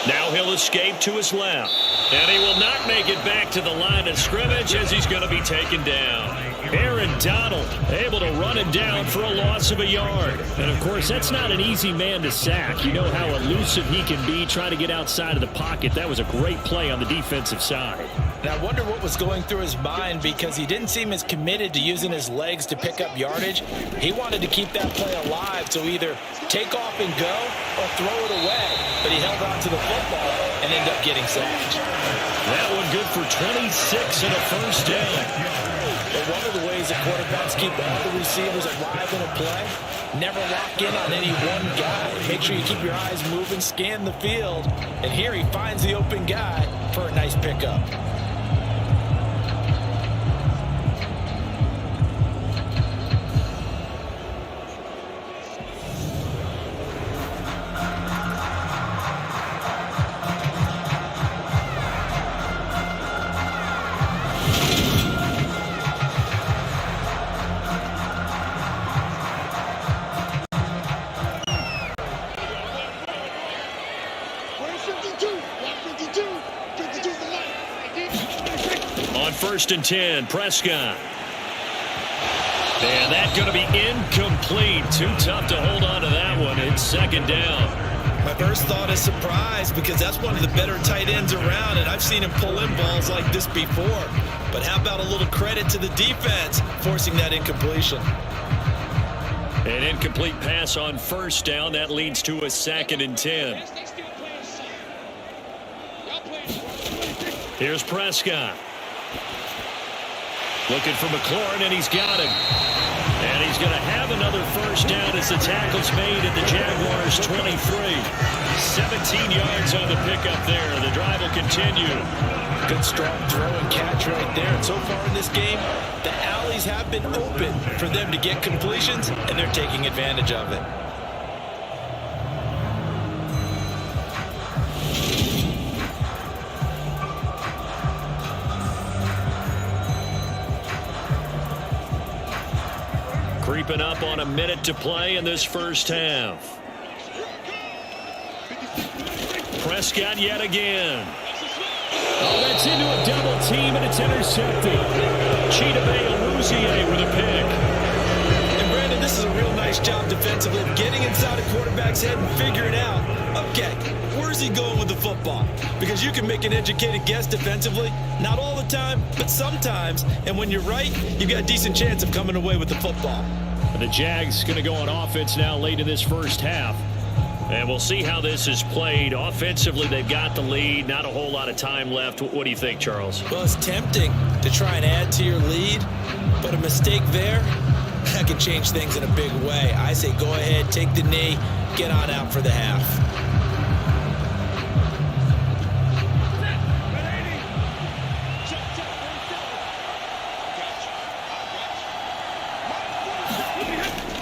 Now he'll escape to his left. And he will not make it back to the line of scrimmage as he's going to be taken down. Aaron Donald able to run him down for a loss of a yard. And, of course, that's not an easy man to sack. You know how elusive he can be trying to get outside of the pocket. That was a great play on the defensive side. And I wonder what was going through his mind because he didn't seem as committed to using his legs to pick up yardage. He wanted to keep that play alive to either take off and go or throw it away. But he held on to the football and ended up getting sacked. That one good for 26 and a first down. But one of the ways the quarterbacks keep all the receivers alive in a play, never lock in on any one guy. Make sure you keep your eyes moving, scan the field. And here he finds the open guy for a nice pickup. On 1st and 10, Prescott. And that's going to be incomplete. Too tough to hold on to that one. It's 2nd down. My first thought is surprise because that's one of the better tight ends around, and I've seen him pull in balls like this before. But how about a little credit to the defense forcing that incompletion? An incomplete pass on 1st down. That leads to a 2nd and 10. Here's Prescott. Looking for McLaurin, and he's got him. And he's going to have another first down as the tackle's made at the Jaguars' 23. 17 yards on the pickup there. The drive will continue. Good strong throw and catch right there. And so far in this game, the alleys have been open for them to get completions, and they're taking advantage of it. Creeping up on a minute to play in this first half. Prescott yet again. Oh, that's into a double team, and it's intercepted. Chidobe with a pick. And Brandon, this is a real nice job defensively of getting inside a quarterback's head and figuring out, okay, where's he going with the football? Because you can make an educated guess defensively, not all the time, but sometimes. And when you're right, you've got a decent chance of coming away with the football. The Jags going to go on offense now late in this first half. And we'll see how this is played. Offensively, they've got the lead. Not a whole lot of time left. What do you think, Charles? Well, it's tempting to try and add to your lead, but a mistake there, that can change things in a big way. I say go ahead, take the knee, get on out for the half.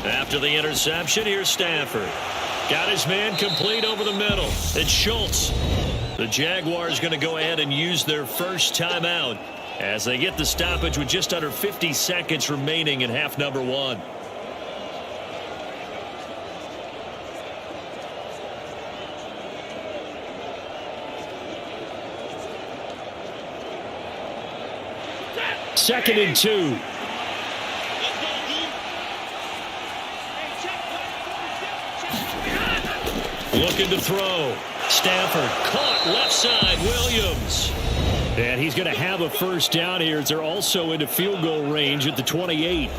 After the interception, here's Stafford. Got his man complete over the middle. It's Schultz. The Jaguars going to go ahead and use their first timeout as they get the stoppage with just under 50 seconds remaining in half number 1. Second and 2. Looking to throw. Stafford caught left side. Williams. And he's going to have a first down here as they're also into field goal range at the 28.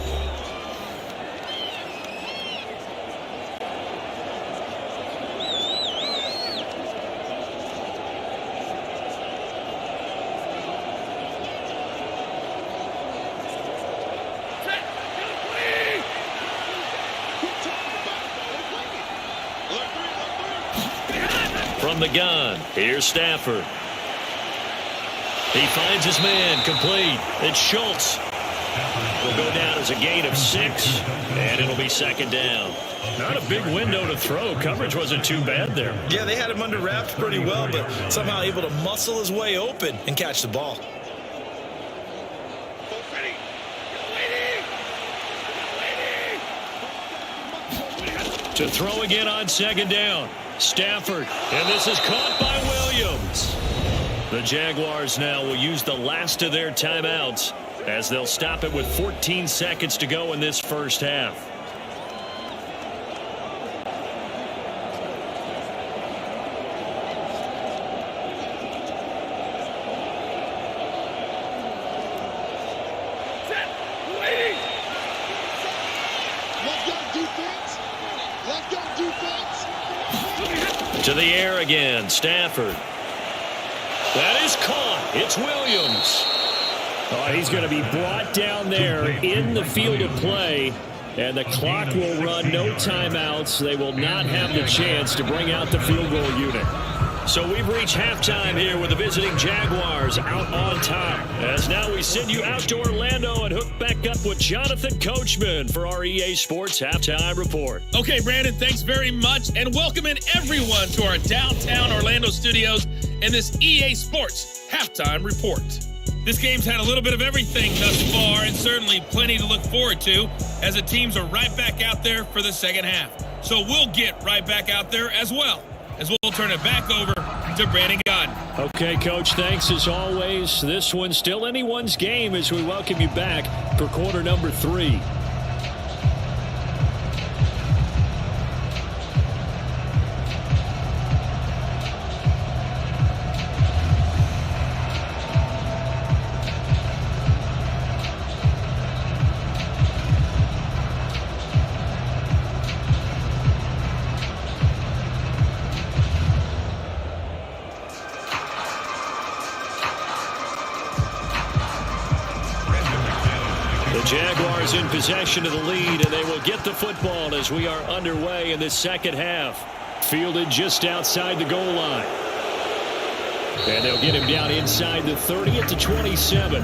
From the gun, here's Stafford. He finds his man complete. It's Schultz. Will go down as a gain of 6, and it'll be second down. Not a big window to throw. Coverage wasn't too bad there. Yeah, they had him under wraps pretty well, but somehow able to muscle his way open and catch the ball. To throw again on second down. Stafford, and this is caught by Williams. The Jaguars now will use the last of their timeouts as they'll stop it with 14 seconds to go in this first half. To the air again, Stafford. That is caught. It's Williams. Oh, he's going to be brought down there in the field of play, and the clock will run. No timeouts. They will not have the chance to bring out the field goal unit. So we've reached halftime here with the visiting Jaguars out on top. As now we send you out to Orlando and hook back up with Jonathan Coachman for our EA Sports Halftime Report. Okay, Brandon, thanks very much. And welcome in everyone to our downtown Orlando studios and this EA Sports Halftime Report. This game's had a little bit of everything thus far and certainly plenty to look forward to as the teams are right back out there for the second half. So we'll get right back out there as well, as we'll turn it back over to Brandon Godden. Okay, Coach, thanks as always. This one's still anyone's game as we welcome you back for quarter number 3. Jaguars in possession of the lead, and they will get the football as we are underway in this second half. Fielded just outside the goal line. And they'll get him down inside the 30 at the 27.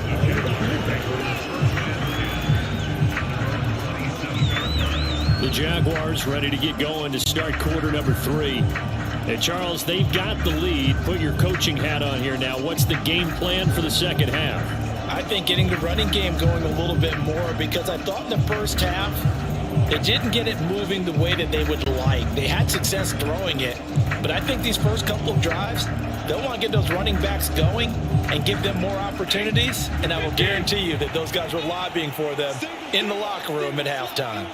The Jaguars ready to get going to start quarter number 3. Hey, Charles, they've got the lead. Put your coaching hat on here now. What's the game plan for the second half? I think getting the running game going a little bit more, because I thought in the first half they didn't get it moving the way that they would like. They had success throwing it, but I think these first couple of drives, they'll want to get those running backs going and give them more opportunities, and I will guarantee you that those guys were lobbying for them in the locker room at halftime.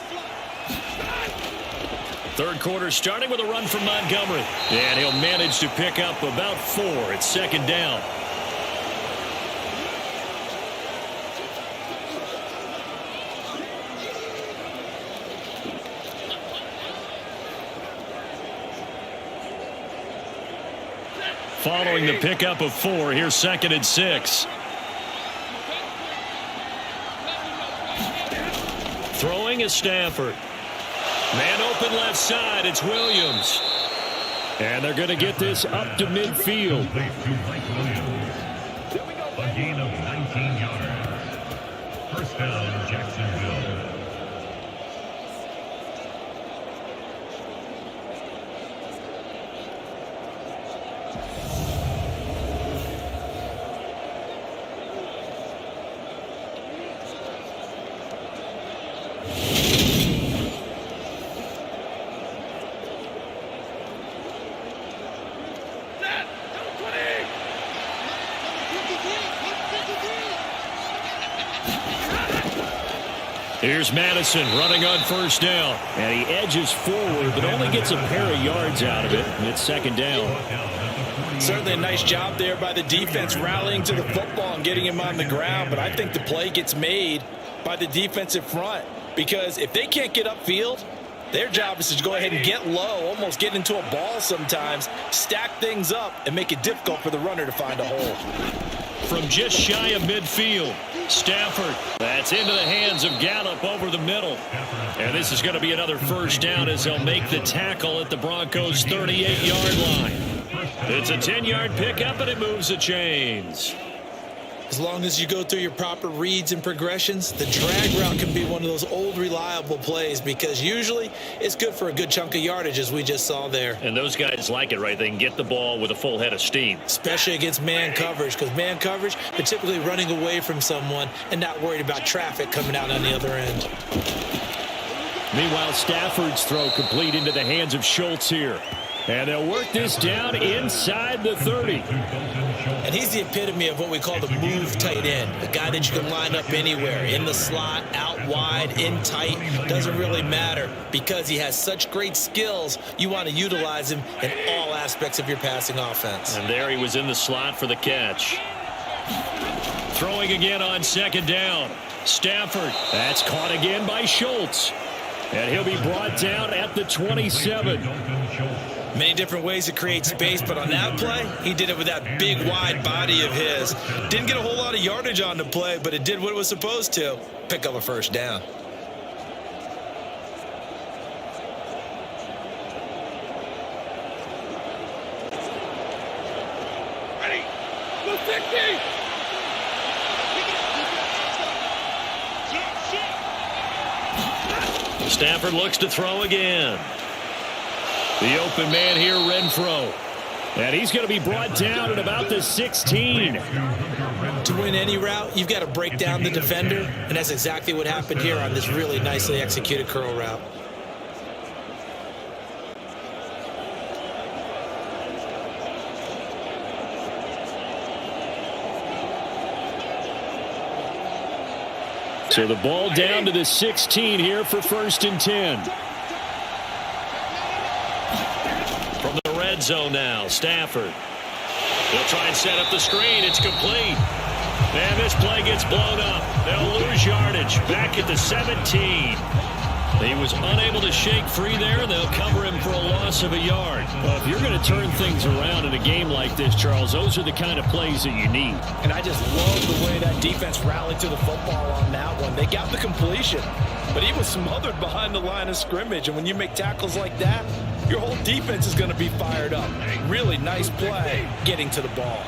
Third quarter starting with a run from Montgomery, and he'll manage to pick up about 4. It's second down. Following the pickup of 4, here's 2nd and 6. Throwing is Stafford. Man open left side, it's Williams. And they're going to get this up to midfield. A gain of 19 yards. First down, Jacksonville. Here's Madison running on first down. And he edges forward, but only gets a pair of yards out of it. And it's second down. Certainly a nice job there by the defense rallying to the football and getting him on the ground. But I think the play gets made by the defensive front, because if they can't get upfield, their job is to go ahead and get low, almost get into a ball sometimes, stack things up, and make it difficult for the runner to find a hole. From just shy of midfield, Stafford. That's into the hands of Gallup over the middle. And this is going to be another first down as they'll make the tackle at the Broncos' 38-yard line. It's a 10-yard pickup, and it moves the chains. As long as you go through your proper reads and progressions, the drag route can be one of those old reliable plays, because usually it's good for a good chunk of yardage, as we just saw there. And those guys like it, right? They can get the ball with a full head of steam. Especially against man coverage, because man coverage, they're typically running away from someone and not worried about traffic coming out on the other end. Meanwhile, Stafford's throw complete into the hands of Schultz here. And they'll work this down inside the 30. And he's the epitome of what we call the move tight end. A guy that you can line up anywhere. In the slot, out wide, in tight. Doesn't really matter because he has such great skills. You want to utilize him in all aspects of your passing offense. And there he was in the slot for the catch. Throwing again on second down. Stafford. That's caught again by Schultz. And he'll be brought down at the 27. Many different ways to create space, but on that play, he did it with that big, wide body of his. Didn't get a whole lot of yardage on the play, but it did what it was supposed to. Pick up a first down. Ready. Go 50. Stafford looks to throw again. The open man here, Renfro. And he's going to be brought down at about the 16. To win any route, you've got to break down the defender, and that's exactly what happened here on this really nicely executed curl route. So the ball down to the 16 here for 1st and 10. From the red zone now, Stafford. They'll try and set up the screen. It's complete. And this play gets blown up. They'll lose yardage back at the 17. He was unable to shake free there. They'll cover him for a loss of a yard. Well, if you're going to turn things around in a game like this, Charles, those are the kind of plays that you need. And I just love the way that defense rallied to the football on that one. They got the completion, but he was smothered behind the line of scrimmage. And when you make tackles like that, your whole defense is going to be fired up. Really nice play getting to the ball.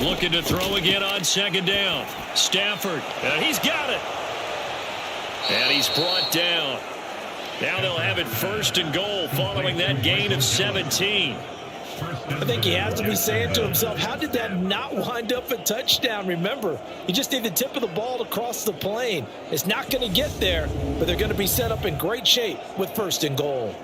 Looking to throw again on second down. Stafford, and he's got it. And he's brought down. Now they'll have it 1st and goal following that gain of 17. I think he has to be saying to himself, how did that not wind up a touchdown? Remember, you just need the tip of the ball to cross the plane. It's not going to get there, but they're going to be set up in great shape with 1st and goal.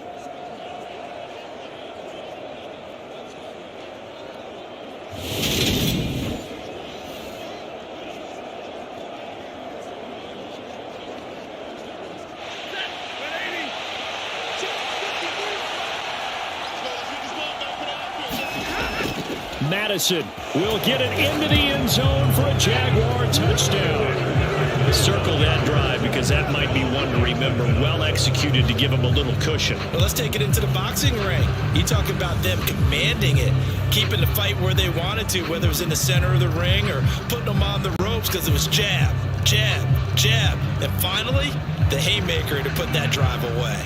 Madison will get it into the end zone for a Jaguar touchdown. Circle that drive because that might be one to remember. Well executed to give him a little cushion. Well, let's take it into the boxing ring. You talk about them commanding it, keeping the fight where they wanted to, whether it was in the center of the ring or putting them on the ropes because it was jab, jab, jab. And finally, the haymaker to put that drive away.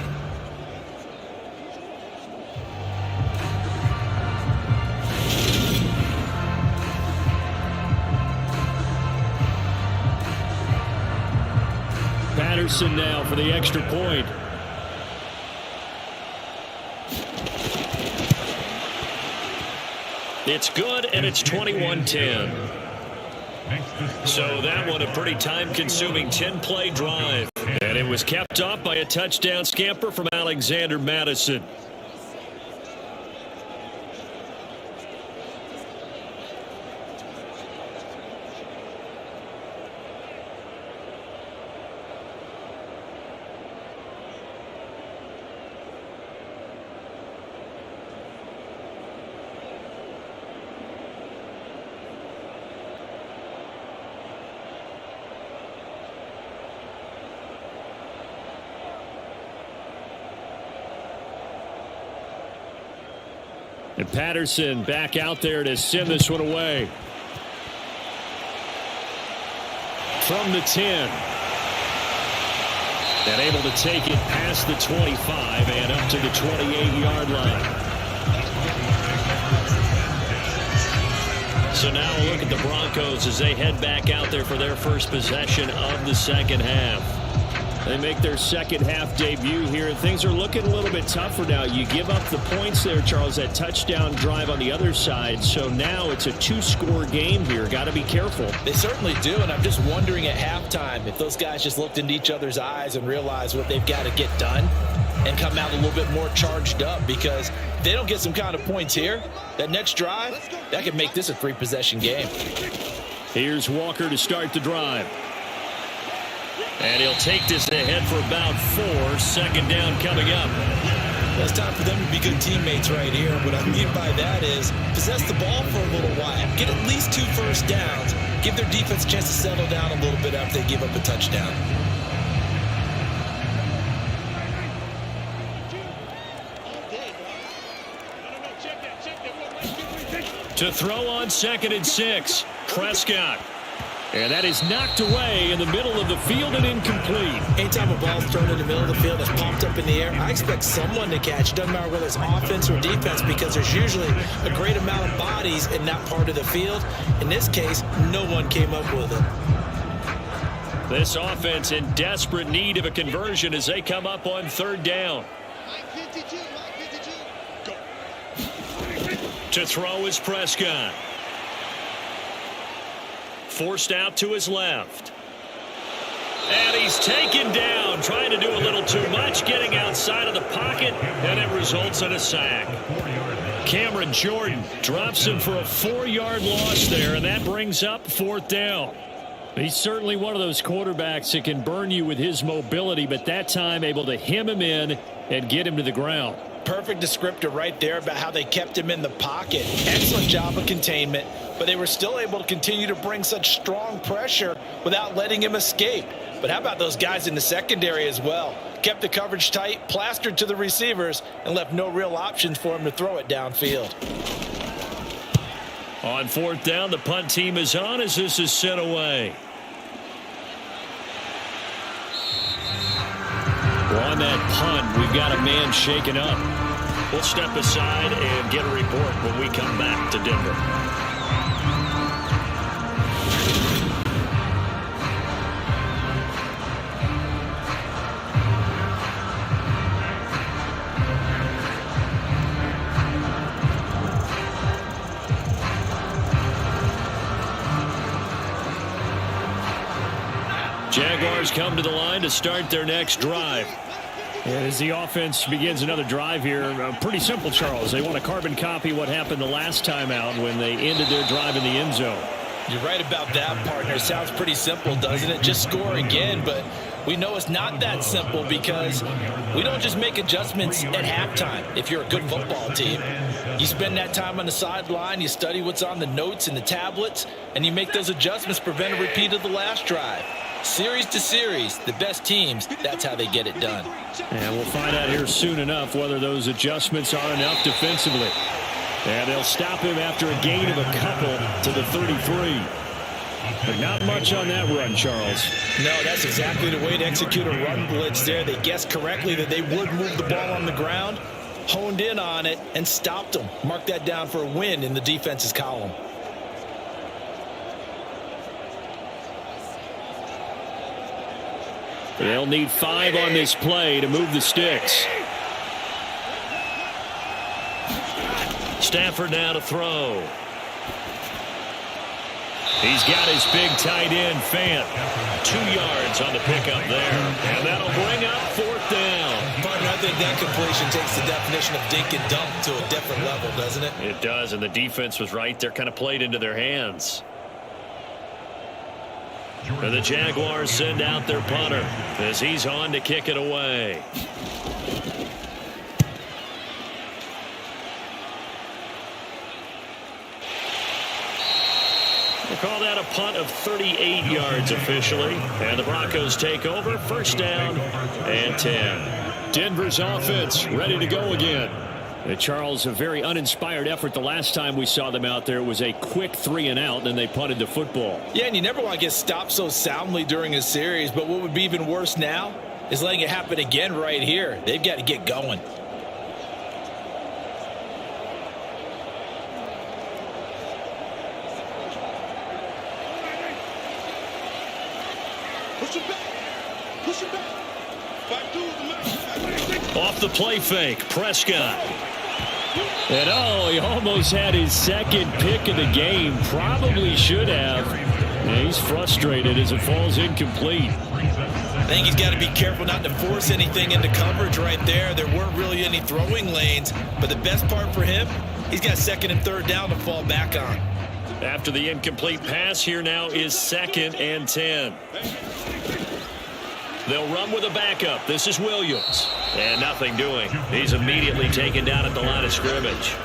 Patterson now for the extra point. It's good, and it's 21-10. So that one a pretty time-consuming 10-play drive. And it was kept up by a touchdown scamper from Alexander Madison. And Patterson back out there to send this one away. From the 10. And able to take it past the 25 and up to the 28-yard line. So now we'll look at the Broncos as they head back out there for their first possession of the second half. They make their second half debut here, and things are looking a little bit tougher now. You give up the points there, Charles, that touchdown drive on the other side. So now it's a 2-score game here. Got to be careful. They certainly do, and I'm just wondering at halftime if those guys just looked into each other's eyes and realized what they've got to get done and come out a little bit more charged up, because if they don't get some kind of points here, that next drive, that could make this a 3-possession game. Here's Walker to start the drive. And he'll take this ahead for about 4. Second down coming up. Well, it's time for them to be good teammates right here. What I mean by that is possess the ball for a little while. Get at least 2 first downs. Give their defense a chance to settle down a little bit after they give up a touchdown. To throw on 2nd and 6. Prescott. And that is knocked away in the middle of the field and incomplete. Anytime a ball's thrown in the middle of the field that's popped up in the air, I expect someone to catch. Doesn't matter whether it's offense or defense, because there's usually a great amount of bodies in that part of the field. In this case, no one came up with it. This offense in desperate need of a conversion as they come up on 3rd down. To throw is Prescott. Forced out to his left. And he's taken down, trying to do a little too much, getting outside of the pocket, and it results in a sack. Cameron Jordan drops him for a 4-yard loss there, and that brings up 4th down. He's certainly one of those quarterbacks that can burn you with his mobility, but that time able to hem him in and get him to the ground. Perfect descriptor right there about how they kept him in the pocket. Excellent job of containment, but they were still able to continue to bring such strong pressure without letting him escape. But how about those guys in the secondary as well? Kept the coverage tight, plastered to the receivers, and left no real options for him to throw it downfield. On 4th down, the punt team is on as this is sent away. On that punt, we've got a man shaken up. We'll step aside and get a report when we come back to Denver. Jaguars come to the line to start their next drive. And as the offense begins another drive here, pretty simple, Charles. They want to carbon copy what happened the last time out when they ended their drive in the end zone. You're right about that, partner. It sounds pretty simple, doesn't it? Just score again, but we know it's not that simple because we don't just make adjustments at halftime. If you're a good football team, you spend that time on the sideline, you study what's on the notes and the tablets, and you make those adjustments, prevent a repeat of the last drive. Series to series, the best teams, that's how they get it done. And we'll find out here soon enough whether those adjustments are enough defensively. And they'll stop him after a gain of a couple to the 33. But not much on that run, Charles. No, that's exactly the way to execute a run blitz there. They guessed correctly that they would move the ball on the ground, honed in on it, and stopped them. Mark that down for a win in the defense's column. They'll need 5 on this play to move the sticks. Stafford now to throw. He's got his big tight end, Fant. 2 yards on the pickup there. And that'll bring up 4th down. Partner, I think that completion takes the definition of dink and dunk to a different level, doesn't it? It does, and the defense was right there, kind of played into their hands. And the Jaguars send out their punter as he's on to kick it away. We'll call that a punt of 38 yards officially. And the Broncos take over, 1st down and 10. Denver's offense ready to go again. Charles, a very uninspired effort the last time we saw them out there. It was a quick 3 and out, and they punted the football. Yeah, and you never want to get stopped so soundly during a series, but what would be even worse now is letting it happen again right here. They've got to get going. Push him back. Push him back. Off the play fake, Prescott. And he almost had his second pick of the game. Probably should have. Yeah, he's frustrated as it falls incomplete. I think he's got to be careful not to force anything into coverage right there. There weren't really any throwing lanes, but the best part for him, he's got second and third down to fall back on. After the incomplete pass, here now is 2nd and 10. They'll run with a backup. This is Williams. And nothing doing. He's immediately taken down at the line of scrimmage.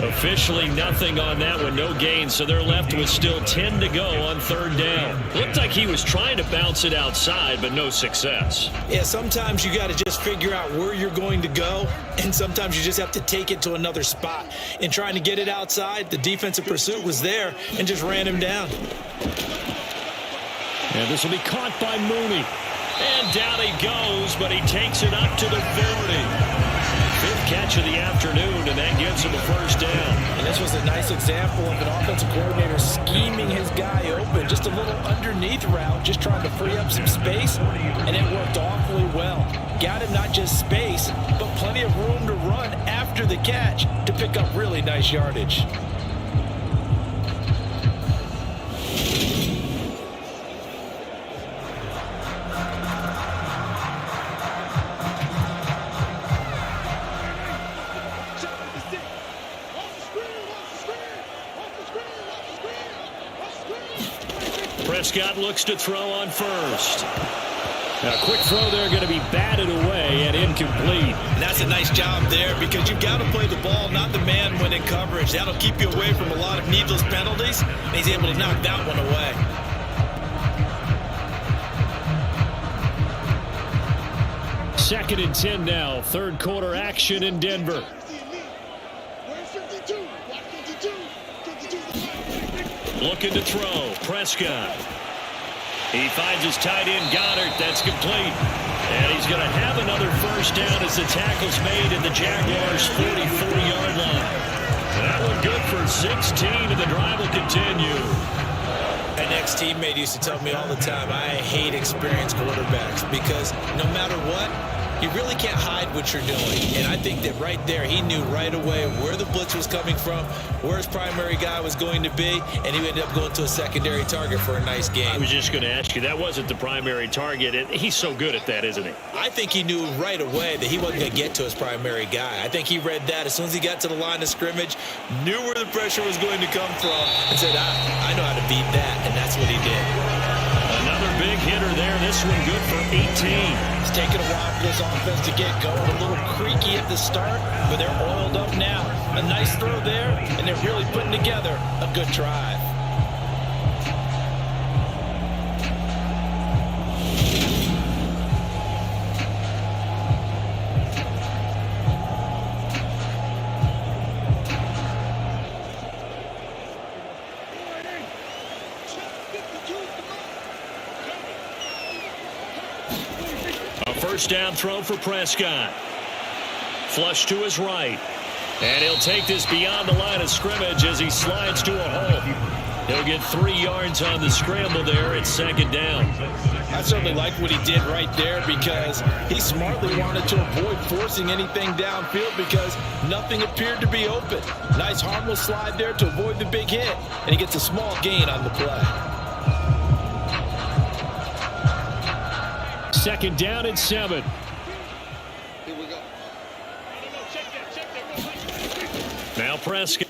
Officially nothing on that one, no gain, so they're left with still 10 to go on 3rd down. Looked like he was trying to bounce it outside, but no success. Yeah, sometimes you got to just figure out where you're going to go, and sometimes you just have to take it to another spot. In trying to get it outside, the defensive pursuit was there and just ran him down. And this will be caught by Mooney. And down he goes, but he takes it up to the 40. 5th catch of the afternoon, and that gets him a 1st down. And this was a nice example of an offensive coordinator scheming his guy open. Just a little underneath route, just trying to free up some space, and it worked awfully well. Got him not just space, but plenty of room to run after the catch to pick up really nice yardage. Prescott looks to throw on 1st. Now, a quick throw there going to be batted away and incomplete. And that's a nice job there because you've got to play the ball, not the man when in coverage. That'll keep you away from a lot of needless penalties, and he's able to knock that one away. 2nd and 10 now. 3rd quarter action in Denver. Looking to throw. Prescott. He finds his tight end, Goddard. That's complete. And he's going to have another 1st down as the tackle's made at the Jaguars' 44-yard line. That one good for 16, and the drive will continue. An ex-teammate used to tell me all the time, I hate experienced quarterbacks because no matter what, you really can't hide what you're doing. And I think that right there, he knew right away where the blitz was coming from, where his primary guy was going to be, and he ended up going to a secondary target for a nice game. I was just going to ask you, that wasn't the primary target. He's so good at that, isn't he? I think he knew right away that he wasn't going to get to his primary guy. I think he read that as soon as he got to the line of scrimmage, knew where the pressure was going to come from, and said, I know how to beat that, and that's what he did. Another big hitter there. This one good for 18. It's taken a while for this offense to get going. A little creaky at the start, but they're oiled up now. A nice throw there, and they're really putting together a good drive. First down throw for Prescott. Flush to his right. And he'll take this beyond the line of scrimmage as he slides to a hole. He'll get 3 yards on the scramble there at 2nd down. I certainly like what he did right there because he smartly wanted to avoid forcing anything downfield because nothing appeared to be open. Nice harmless slide there to avoid the big hit, and he gets a small gain on the play. 2nd down and 7. Here we go. Now Prescott.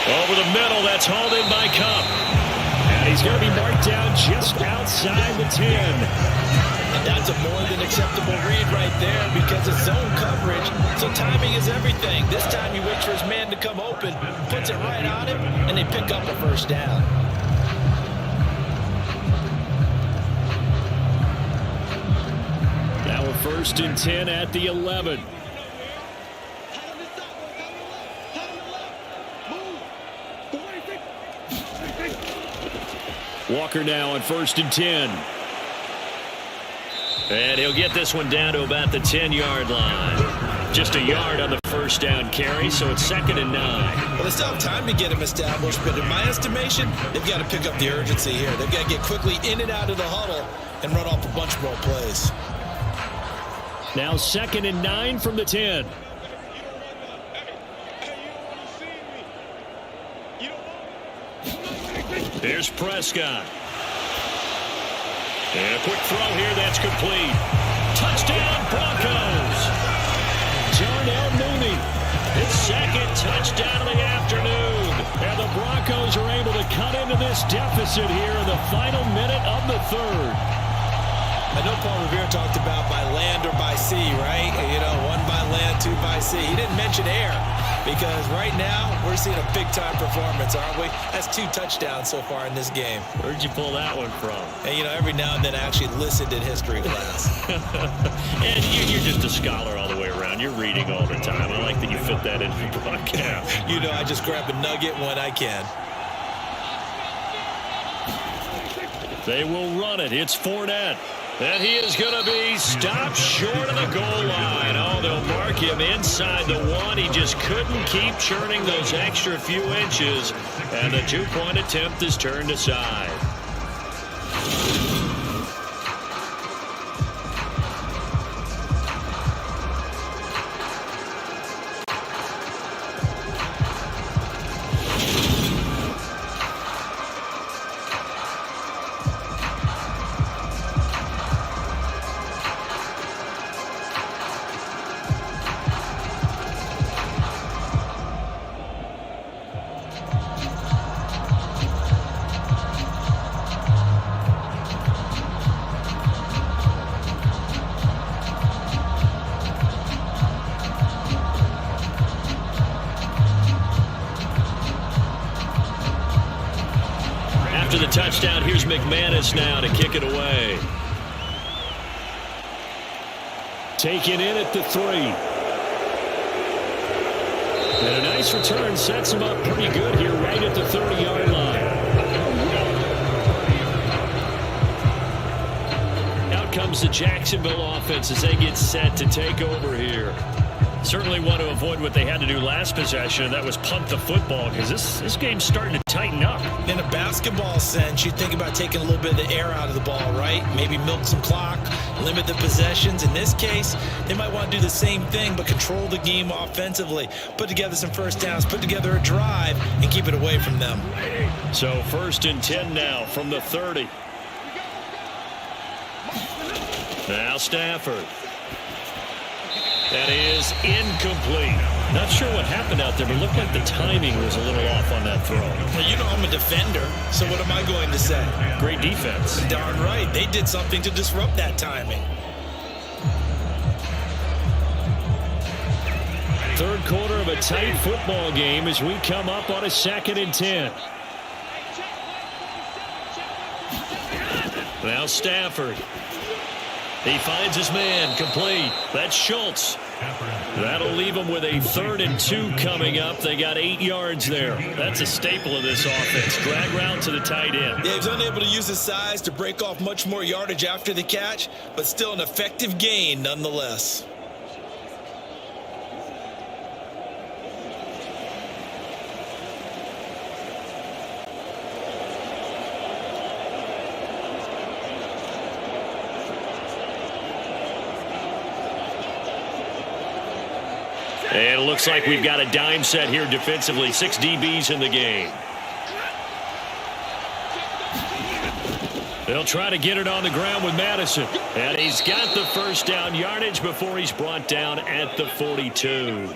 Over the middle, that's hauled in by Cup. And he's going to be marked down just outside the 10. And that's a more than acceptable read right there because it's zone coverage, so timing is everything. This time he waits for his man to come open, puts it right on him, and they pick up a 1st down. Now a 1st and 10 at the 11. Walker now on 1st and 10. And he'll get this one down to about the 10-yard line. Just a yard on the first down carry, so it's 2nd and 9. Well, they still have time to get him established, but in my estimation, they've got to pick up the urgency here. They've got to get quickly in and out of the huddle and run off a bunch more plays. Now 2nd and 9 from the 10. Here's Prescott. And a quick throw here that's complete. Touchdown Broncos. Jarnell Mooney, his 2nd touchdown of the afternoon. And the Broncos are able to cut into this deficit here in the final minute of the 3rd. I know Paul Revere talked about by land or by sea, right? You know, 1 by land, 2 by sea. He didn't mention air because right now we're seeing a big-time performance, aren't we? That's 2 touchdowns so far in this game. Where'd you pull that one from? And, you know, every now and then I actually listened in history class. And you're just a scholar all the way around. You're reading all the time. I like that you fit that into the broadcast. You know, I just grab a nugget when I can. They will run it. It's Fournette. And he is going to be stopped short of the goal line. Oh, they'll mark him inside the 1. He just couldn't keep churning those extra few inches. And the 2-point attempt is turned aside. The touchdown. Here's McManus now to kick it away. Taken in at the 3. And a nice return sets him up pretty good here right at the 30-yard line. Out comes the Jacksonville offense as they get set to take over here. Certainly want to avoid what they had to do last possession, and that was punt the football, because this game's starting to tighten up. In a basketball sense, you think about taking a little bit of the air out of the ball, right? Maybe milk some clock, limit the possessions. In this case, they might want to do the same thing, but control the game offensively. Put together some first downs, put together a drive, and keep it away from them. So 1st and 10 now from the 30. Now Stafford. That is incomplete. Not sure what happened out there, but it looked like the timing was a little off on that throw. Well, you know I'm a defender, so what am I going to say? Great defense. Darn right. They did something to disrupt that timing. 3rd quarter of a tight football game as we come up on a 2nd and 10. Now Stafford. He finds his man, complete. That's Schultz. That'll leave him with a 3rd and 2 coming up. They got 8 yards there. That's a staple of this offense. Drag route to the tight end. Yeah, he's unable to use his size to break off much more yardage after the catch, but still an effective gain nonetheless. And it looks like we've got a dime set here defensively. 6 DBs in the game. They'll try to get it on the ground with Madison. And he's got the first down yardage before he's brought down at the 42.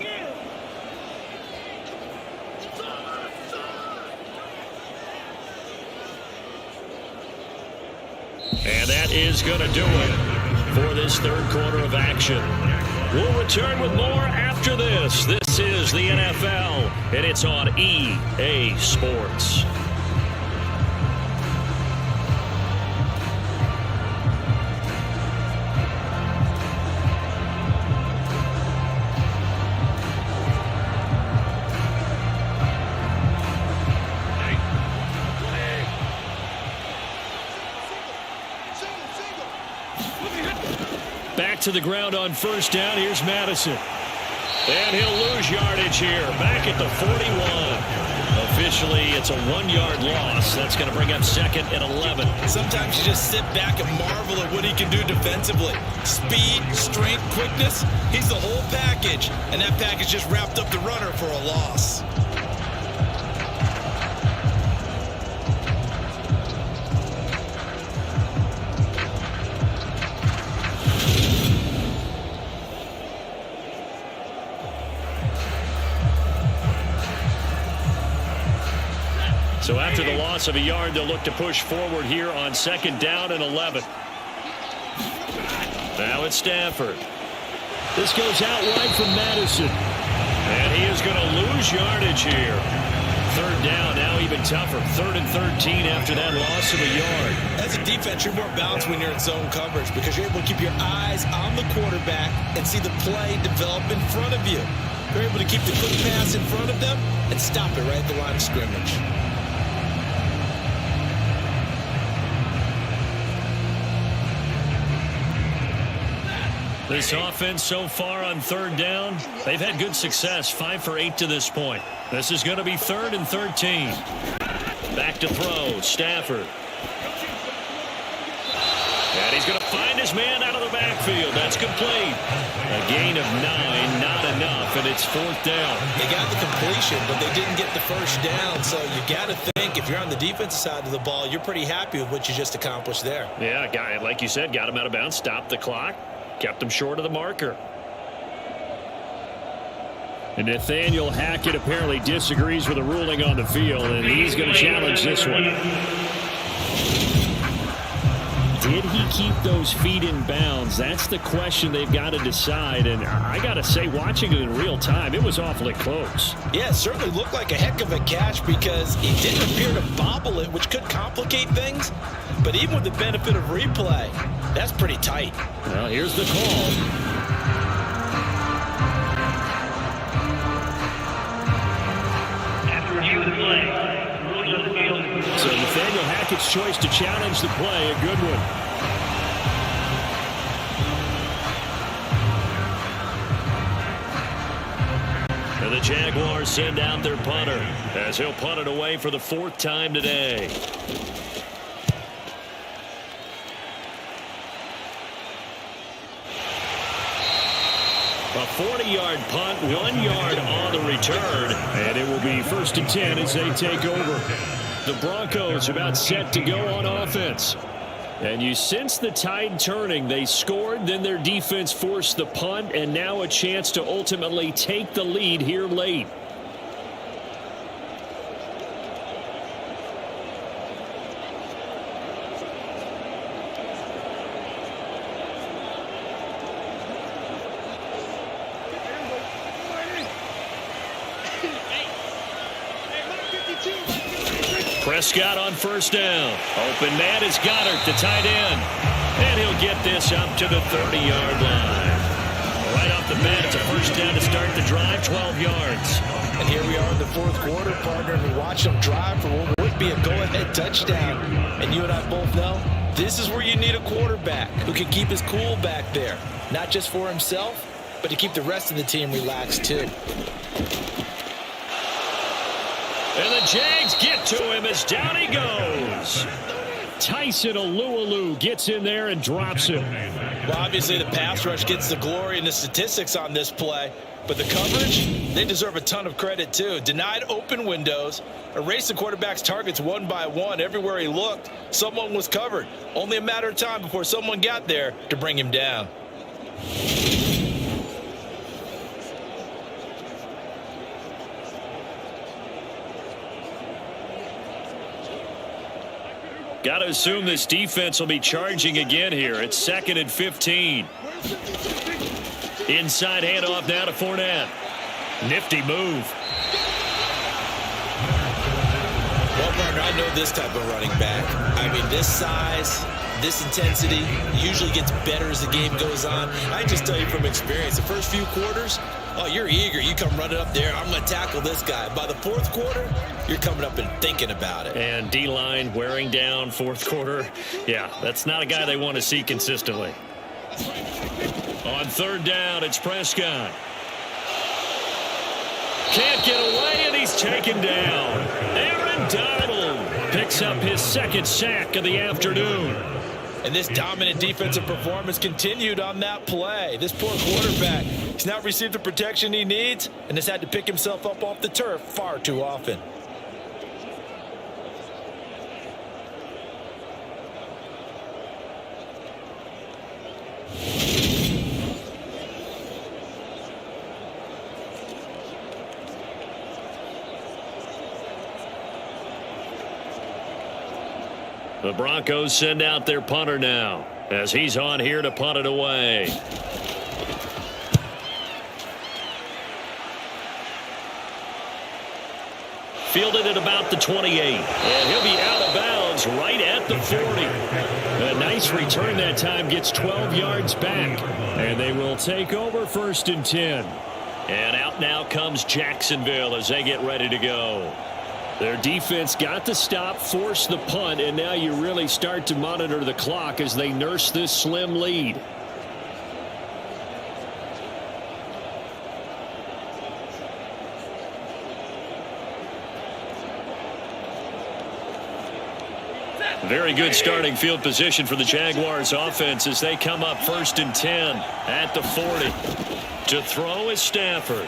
And that is going to do it for this 3rd quarter of action. We'll return with more after this. This is the NFL, and it's on EA Sports. Back to the ground on first down. Here's Madison. And he'll lose yardage here, back at the 41. Officially, it's a 1-yard loss. That's going to bring up 2nd and 11. Sometimes you just sit back and marvel at what he can do defensively. Speed, strength, quickness, he's the whole package. And that package just wrapped up the runner for a loss. So after the loss of a yard, they'll look to push forward here on 2nd down and 11. Now it's Stafford. This goes out wide from Madison. And he is going to lose yardage here. 3rd down, now even tougher. 3rd and 13 after that loss of a yard. As a defense, you're more balanced when you're in zone coverage because you're able to keep your eyes on the quarterback and see the play develop in front of you. You're able to keep the quick pass in front of them and stop it right at the line of scrimmage. This offense so far on 3rd down, they've had good success, 5 for 8 to this point. This is going to be 3rd and 13. Back to throw, Stafford. And he's going to find his man out of the backfield. That's complete. A gain of 9, not enough, and it's 4th down. They got the completion, but they didn't get the first down, so you got to think if you're on the defensive side of the ball, you're pretty happy with what you just accomplished there. Yeah, guy, like you said, got him out of bounds, stopped the clock. Kept him short of the marker. And Nathaniel Hackett apparently disagrees with the ruling on the field, and he's going to challenge this one. Did he keep those feet in bounds? That's the question they've got to decide. And I got to say, watching it in real time, it was awfully close. Yeah, it certainly looked like a heck of a catch because he didn't appear to bobble it, which could complicate things. But even with the benefit of replay, that's pretty tight. Well, here's the call. After review of the play, ruling on the field. So Nathaniel Hackett's choice to challenge the play, a good one. And the Jaguars send out their punter as he'll punt it away for the 4th time today. A 40-yard punt, 1 yard on the return, and it will be 1st and 10 as they take over. The Broncos about set to go on offense. And you sense the tide turning. They scored, then their defense forced the punt, and now a chance to ultimately take the lead here late. Prescott on 1st down. Open man is Goddard, the tight end. And he'll get this up to the 30-yard line. Right off the bat, it's a 1st down to start the drive, 12 yards. And here we are in the 4th quarter, partner, and we watch them drive for what would be a go-ahead touchdown. And you and I both know this is where you need a quarterback who can keep his cool back there. Not just for himself, but to keep the rest of the team relaxed too. And the Jags get to him as down he goes. Tyson Alualu gets in there and drops him. Well, obviously the pass rush gets the glory and the statistics on this play, but the coverage, they deserve a ton of credit too. Denied open windows, erased the quarterback's targets one by one. Everywhere he looked, someone was covered. Only a matter of time before someone got there to bring him down. Got to assume this defense will be charging again here. It's 2nd and 15. Inside handoff now to Fournette. Nifty move. Well, partner, I know this type of running back. I mean, this size, this intensity usually gets better as the game goes on. I just tell you from experience, the first few quarters, oh, you're eager. You come running up there. I'm going to tackle this guy. By the 4th quarter, you're coming up and thinking about it. And D-line wearing down 4th quarter. Yeah, that's not a guy they want to see consistently. On 3rd down, it's Prescott. Can't get away, and he's taken down. Aaron Donald picks up his second sack of the afternoon. And this dominant defensive performance continued on that play. This poor quarterback, he's not received the protection he needs and has had to pick himself up off the turf far too often. The Broncos send out their punter now as he's on here to punt it away. Fielded at about the 28. And he'll be out of bounds right at the 40. A nice return that time, gets 12 yards back. And they will take over 1st and 10. And out now comes Jacksonville as they get ready to go. Their defense got the stop, forced the punt, and now you really start to monitor the clock as they nurse this slim lead. Very good starting field position for the Jaguars offense as they come up 1st and 10 at the 40. To throw is Stafford.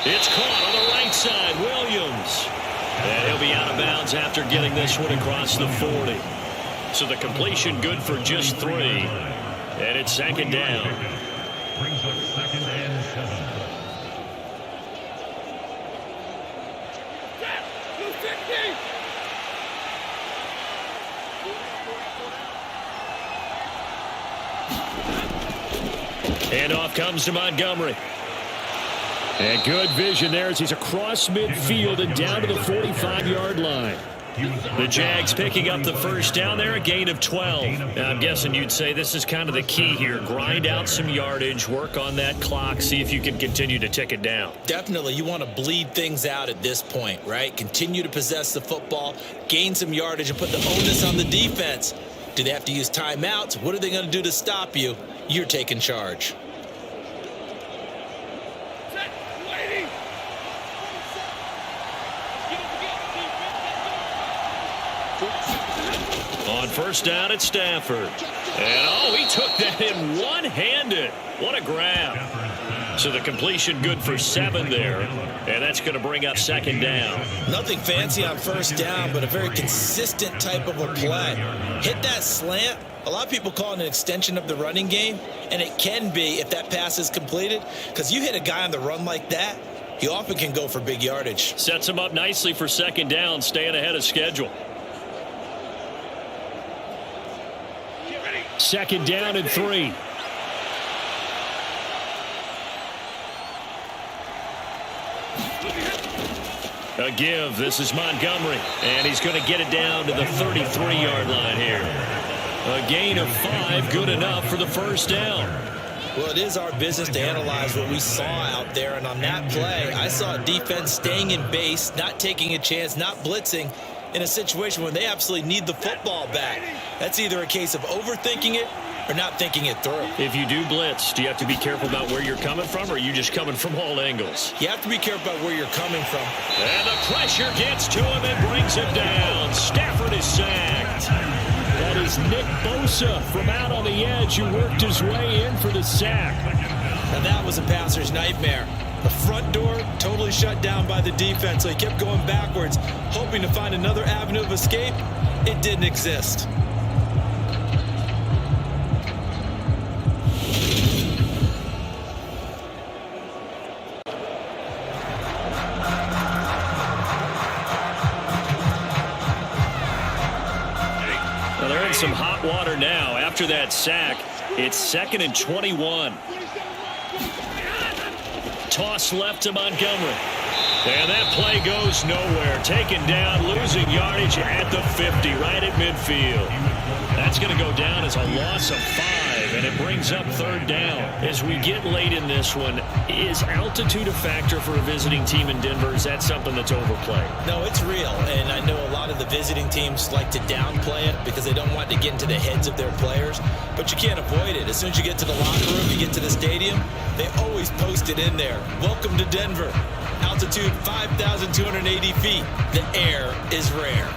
It's caught on the right side, Williams. And he'll be out of bounds after getting this one across the 40. So the completion good for just 3. And it's 2nd down. Brings up 2nd and 7. And off comes to Montgomery. And good vision there as he's across midfield and down to the 45-yard line. The Jags picking up the 1st down there, a gain of 12. Now, I'm guessing you'd say this is kind of the key here. Grind out some yardage, work on that clock, see if you can continue to tick it down. Definitely, you want to bleed things out at this point, right? Continue to possess the football, gain some yardage, and put the onus on the defense. Do they have to use timeouts? What are they going to do to stop you? You're taking charge. On 1st down, it's Stafford. And, he took that in one-handed. What a grab. So the completion good for 7 there. And that's going to bring up 2nd down. Nothing fancy on 1st down, but a very consistent type of a play. Hit that slant. A lot of people call it an extension of the running game, and it can be if that pass is completed, because you hit a guy on the run like that, he often can go for big yardage. Sets him up nicely for 2nd down, staying ahead of schedule. 2nd down and 3. A give. This is Montgomery. And he's going to get it down to the 33-yard line here. A gain of 5, good enough for the 1st down. Well, it is our business to analyze what we saw out there. And on that play, I saw a defense staying in base, not taking a chance, not blitzing in a situation where they absolutely need the football back. That's either a case of overthinking it or not thinking it through. If you do blitz, do you have to be careful about where you're coming from, or are you just coming from all angles? You have to be careful about where you're coming from. And the pressure gets to him and brings him down. Stafford is sacked. That is Nick Bosa from out on the edge who worked his way in for the sack. And that was a passer's nightmare. The front door totally shut down by the defense, so he kept going backwards, hoping to find another avenue of escape. It didn't exist. Well, they're in some hot water now. After that sack, it's 2nd and 21. Toss left to Montgomery. And that play goes nowhere. Taken down, losing yardage at the 50, right at midfield. That's going to go down as a loss of 5. and it brings up third down. As we get late in this one, is altitude a factor for a visiting team in Denver? Is that something that's overplayed? No, it's real, and I know a lot of the visiting teams like to downplay it because they don't want to get into the heads of their players, but you can't avoid it. As soon as you get to the locker room, you get to the stadium, they always post it in there. Welcome to Denver. Altitude 5,280 feet. The air is rare.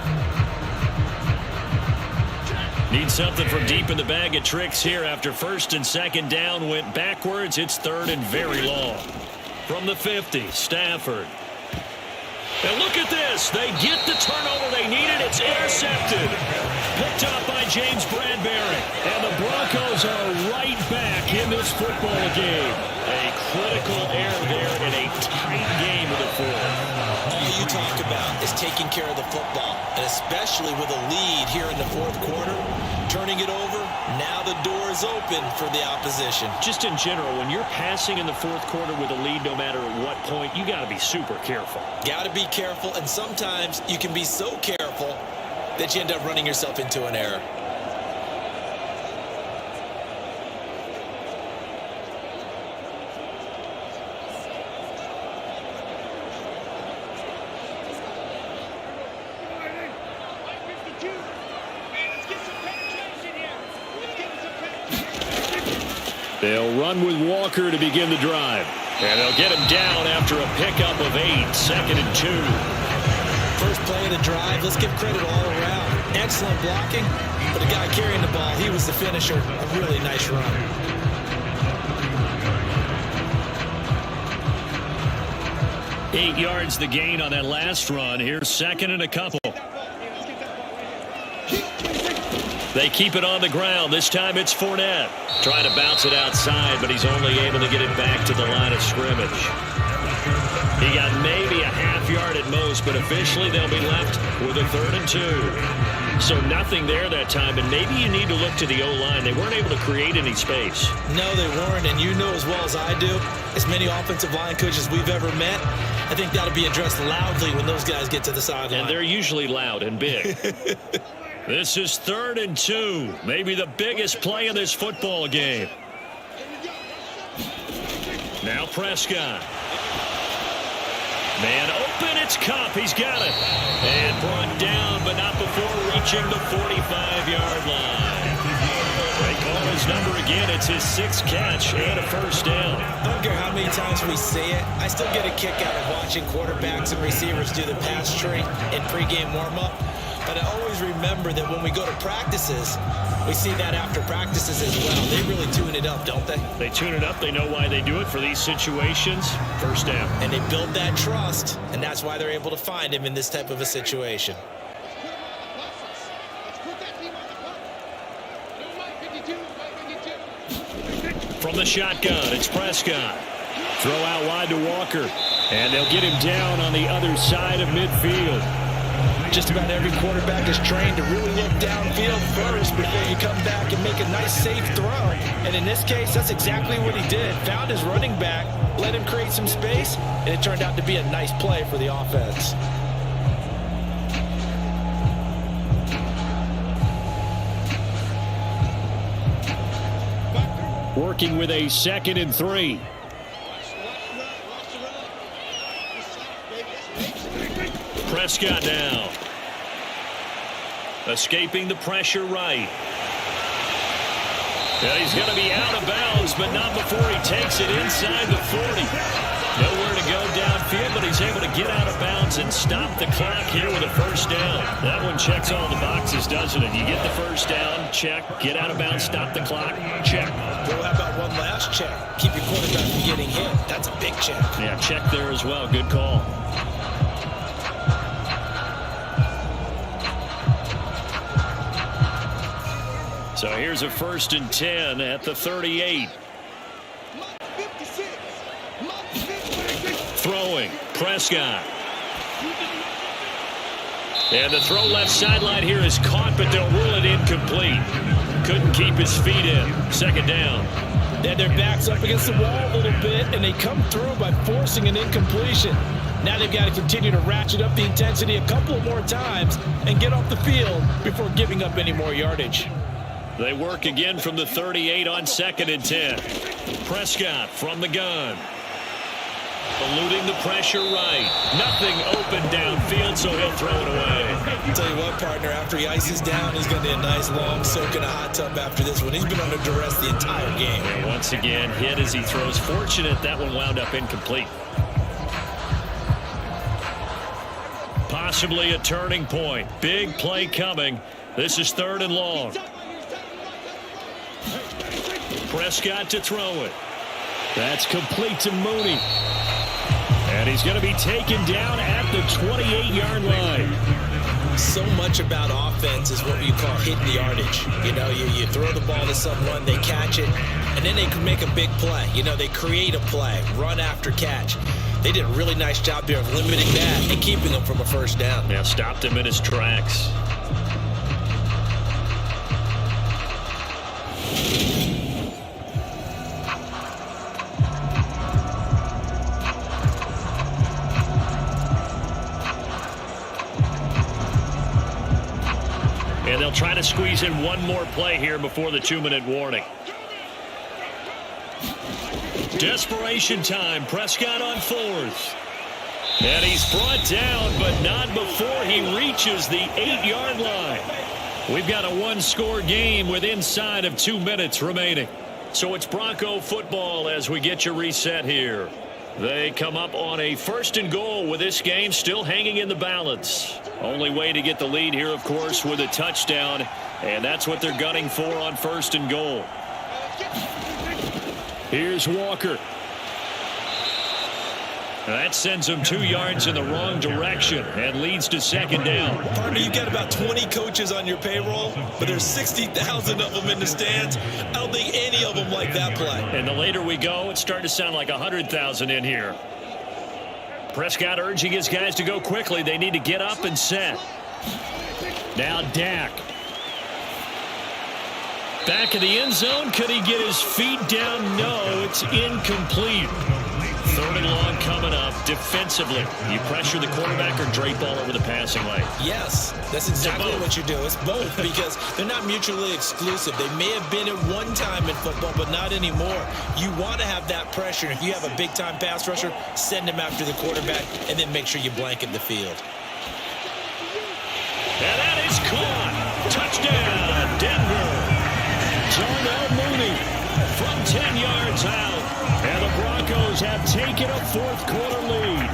Need something from deep in the bag of tricks here after first and second down went backwards. It's third and very long. From the 50, Stafford. And look at this. They get the turnover they needed. It's intercepted. Picked up by James Bradbury. And the Broncos are right back in this football game. A critical error there in a tight game of the fourth. All you talk about is taking care of the football, and especially with a lead here in the fourth quarter, turning it over, now the door is open for the opposition. Just in general, when you're passing in the fourth quarter with a lead, no matter at what point, you got to be super careful. Got to be careful, and sometimes you can be so careful that you end up running yourself into an error. They'll run with Walker to begin the drive. And they'll get him down after a pickup of 8, second and 2. First play of the drive, let's give credit all around. Excellent blocking, but the guy carrying the ball, he was the finisher. A really nice run. Eight yards the gain on that last run. Here's second and a couple. They keep it on the ground. This time it's Fournette. Trying to bounce it outside, but he's only able to get it back to the line of scrimmage. He got maybe a half yard at most, but officially they'll be left with a 3rd and 2. So nothing there that time, and maybe you need to look to the O-line. They weren't able to create any space. No, they weren't, and you know as well as I do, as many offensive line coaches we've ever met, I think that'll be addressed loudly when those guys get to the sideline. And they're usually loud and big. This is 3rd and 2, maybe the biggest play in this football game. Now Prescott. Man open, it's Kupp. He's got it. And brought down, but not before reaching the 45-yard line. They call his number again. It's his 6th catch and a first down. I don't care how many times we say it. I still get a kick out of watching quarterbacks and receivers do the pass tree in pregame warm-up. But I always remember that when we go to practices, we see that after practices as well. They really tune it up, don't they? They tune it up. They know why they do it for these situations. First down. And they build that trust, and that's why they're able to find him in this type of a situation. From the shotgun, it's Prescott. Throw out wide to Walker. And they'll get him down on the other side of midfield. Just about every quarterback is trained to really look downfield first before you come back and make a nice, safe throw. And in this case, that's exactly what he did. Found his running back, let him create some space, and it turned out to be a nice play for the offense. Working with a 2nd and 3. Prescott now. Escaping the pressure right. And he's going to be out of bounds, but not before he takes it inside the 40. Nowhere to go downfield, but he's able to get out of bounds and stop the clock here with a first down. That one checks all the boxes, doesn't it? You get the first down, check. Get out of bounds, stop the clock, check. Well, how about one last check? Keep your quarterback from getting hit. That's a big check. Yeah, check there as well. Good call. So here's a 1st and 10 at the 38. Throwing, Prescott. And the throw left sideline here is caught, but they'll rule it incomplete. Couldn't keep his feet in. 2nd down. They had their backs up against the wall a little bit, and they come through by forcing an incompletion. Now they've got to continue to ratchet up the intensity a couple more times and get off the field before giving up any more yardage. They work again from the 38 on 2nd and 10. Prescott from the gun. Eluding the pressure right. Nothing open downfield, so he'll throw it away. I'll tell you what, partner, after he ices down, he's going to need a nice long soak in a hot tub after this one. He's been under duress the entire game. And once again, hit as he throws. Fortunate that one wound up incomplete. Possibly a turning point. Big play coming. This is 3rd and long. Prescott to throw it. That's complete to Mooney. And he's going to be taken down at the 28-yard line. So much about offense is what you call hitting the yardage. You know, you throw the ball to someone, they catch it, and then they can make a big play. You know, they create a play, run after catch. They did a really nice job there of limiting that and keeping him from a first down. Yeah, stopped him in his tracks. And they'll try to squeeze in one more play here before the 2-minute warning. Desperation time. Prescott on 4th. And he's brought down, but not before he reaches the 8-yard line. We've got a 1-score game with inside of 2 minutes remaining. So it's Bronco football as we get you reset here. They come up on a 1st and goal with this game still hanging in the balance. Only way to get the lead here, of course, with a touchdown. And that's what they're gunning for on 1st and goal. Here's Walker. That sends him 2 yards in the wrong direction and leads to 2nd down. Partner, you've got about 20 coaches on your payroll, but there's 60,000 of them in the stands. I don't think any of them like that play. And the later we go, it's starting to sound like 100,000 in here. Prescott urging his guys to go quickly. They need to get up and set. Now Dak. Back in the end zone. Could he get his feet down? No, it's incomplete. 3rd and long coming up defensively. You pressure the quarterback or drape all over the passing lane? Yes, that's exactly what you do. It's both because they're not mutually exclusive. They may have been at one time in football, but not anymore. You want to have that pressure. If you have a big-time pass rusher, send him after the quarterback, and then make sure you blanket the field. And that is caught. Touchdown, Denver. Darnell Mooney from 10 yards out. And the Broncos have taken a 4th quarter lead.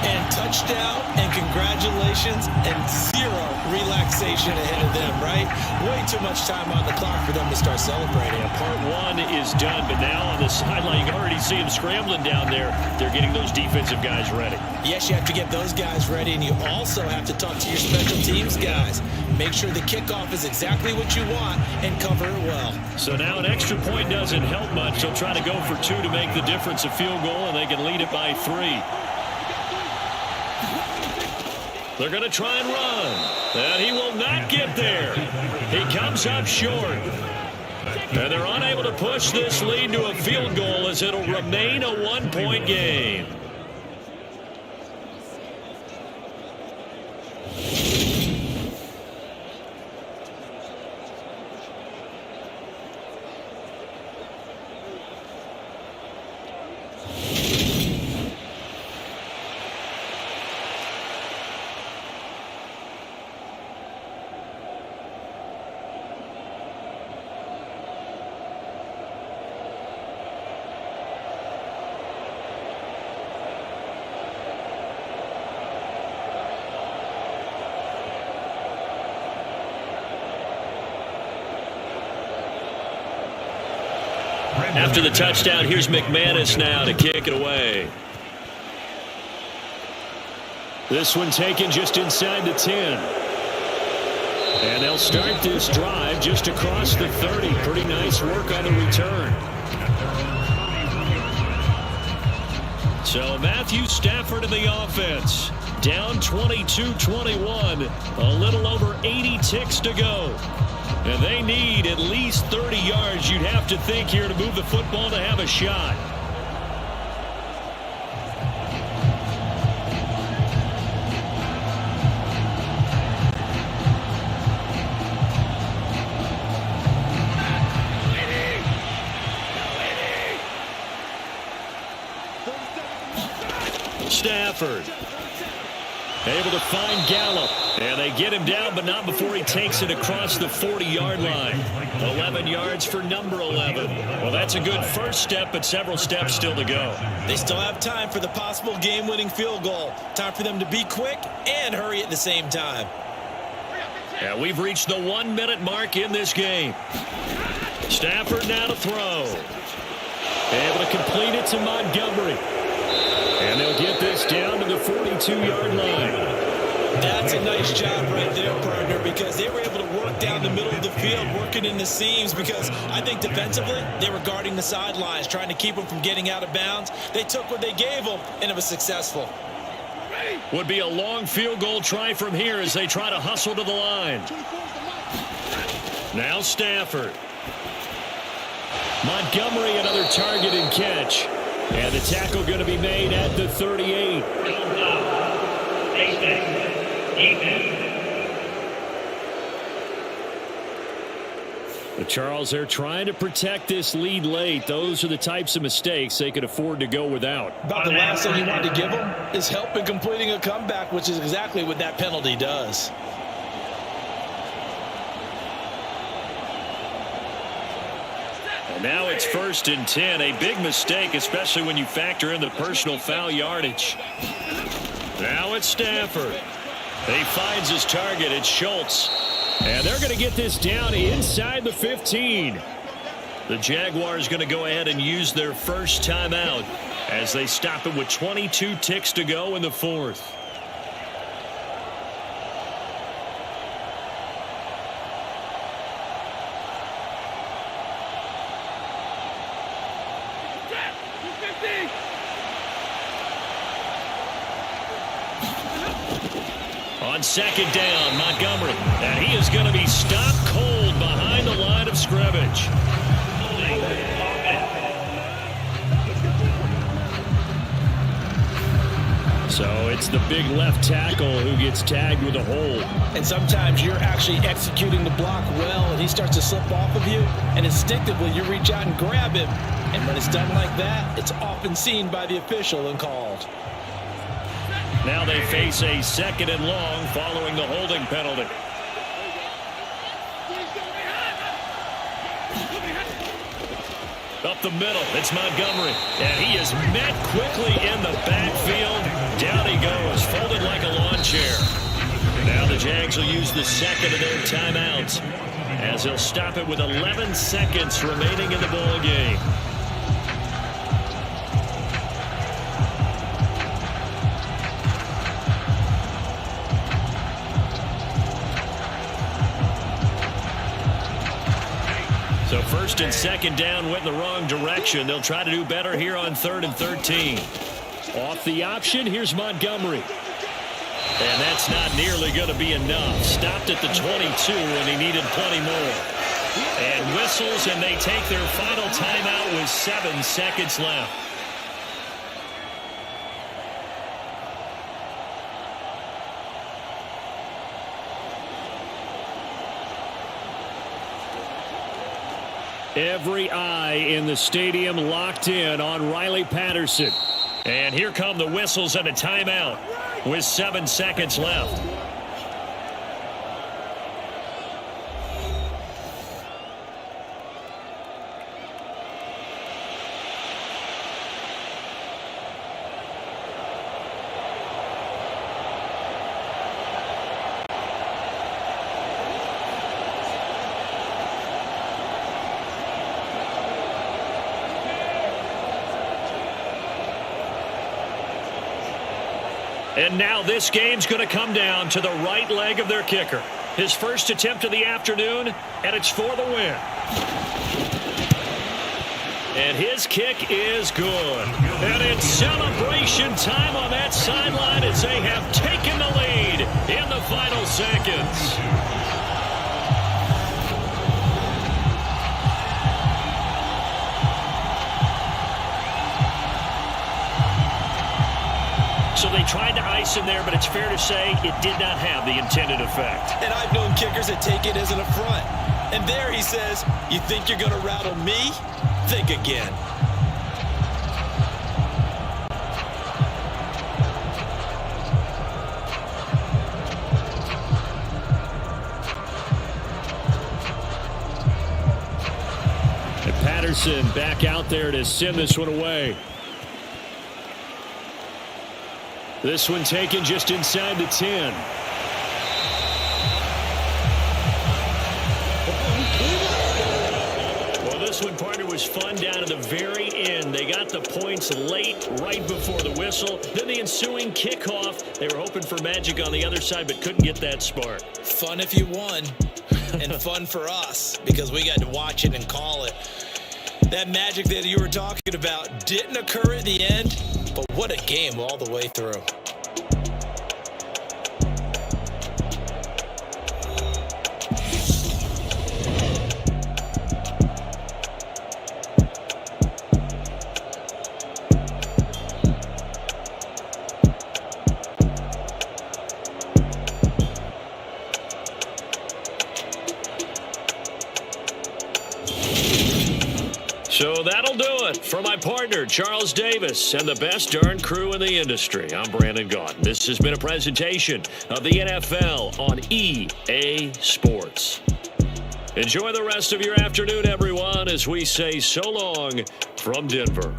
And touchdown and congratulations and 0 relaxation ahead of them, right? Way too much time on the clock for them to start celebrating. Yeah, part 1 is done, but now on the sideline, you can already see them scrambling down there. They're getting those defensive guys ready. Yes, you have to get those guys ready, and you also have to talk to your special teams guys. Make sure the kickoff is exactly what you want and cover it well. So now an extra point doesn't help much. They'll try to go for 2 to make the difference a field goal, and they can lead it by 3. They're going to try and run. And he will not get there. He comes up short. And they're unable to push this lead to a field goal as it'll remain a 1-point game. After the touchdown, here's McManus now to kick it away. This one taken just inside the 10. And they'll start this drive just across the 30. Pretty nice work on the return. So Matthew Stafford in the offense. Down 22-21. A little over 80 ticks to go. And they need at least 30 yards, you'd have to think, here to move the football to have a shot. Stafford. Able to find Gallup. And they get him down, but not before he takes it across the 40-yard line. 11 yards for number 11. Well, that's a good first step, but several steps still to go. They still have time for the possible game-winning field goal. Time for them to be quick and hurry at the same time. Yeah, we've reached the 1-minute mark in this game. Stafford now to throw. Able to complete it to Montgomery. And they'll get this down to the 42-yard line. That's a nice job right there, partner, because they were able to work down the middle of the field, working in the seams, because I think defensively they were guarding the sidelines, trying to keep them from getting out of bounds. They took what they gave them, and it was successful. Would be a long field goal try from here as they try to hustle to the line. Now Stafford. Montgomery, another target and catch. And the tackle going to be made at the 38. But Charles, they're trying to protect this lead late. Those are the types of mistakes they could afford to go without. About the last thing you want to give them is help in completing a comeback, which is exactly what that penalty does. And now it's 1st and 10. A big mistake, especially when you factor in the personal foul yardage. Now it's Stafford. He finds his target. It's Schultz. And they're going to get this down inside the 15. The Jaguars going to go ahead and use their first timeout as they stop it with 22 ticks to go in the 4th. On 2nd down, Montgomery. And he is going to be stopped cold behind the line of scrimmage. So it's the big left tackle who gets tagged with a hold. And sometimes you're actually executing the block well, and he starts to slip off of you, and instinctively you reach out and grab him. And when it's done like that, it's often seen by the official and called. Now they face a 2nd and long following the holding penalty. Up the middle, it's Montgomery. And he is met quickly in the backfield. Down he goes, folded like a lawn chair. Now the Jags will use the 2nd of their timeouts as they'll stop it with 11 seconds remaining in the ball game. So 1st and 2nd down went in the wrong direction. They'll try to do better here on 3rd and 13. Off the option, here's Montgomery. And that's not nearly going to be enough. Stopped at the 22 and he needed plenty more. And whistles, and they take their final timeout with 7 seconds left. Every eye in the stadium locked in on Riley Patterson. And here come the whistles and a timeout with 7 seconds left. And now this game's going to come down to the right leg of their kicker. His first attempt of the afternoon, and it's for the win. And his kick is good. And it's celebration time on that sideline as they have taken the lead in the final seconds. So they tried to ice him there, but it's fair to say it did not have the intended effect. And I've known kickers that take it as an affront. And there he says, you think you're going to rattle me? Think again. Jefferson back out there to send this one away. This one taken just inside the 10. Well, this one, partner, was fun down to the very end. They got the points late, right before the whistle. Then the ensuing kickoff. They were hoping for magic on the other side, but couldn't get that spark. Fun if you won, and fun for us because we got to watch it and call it. That magic that you were talking about didn't occur at the end, but what a game all the way through. So that'll do it for my partner, Charles Davis, and the best darn crew in the industry. I'm Brandon Gaudin. This has been a presentation of the NFL on EA Sports. Enjoy the rest of your afternoon, everyone, as we say so long from Denver.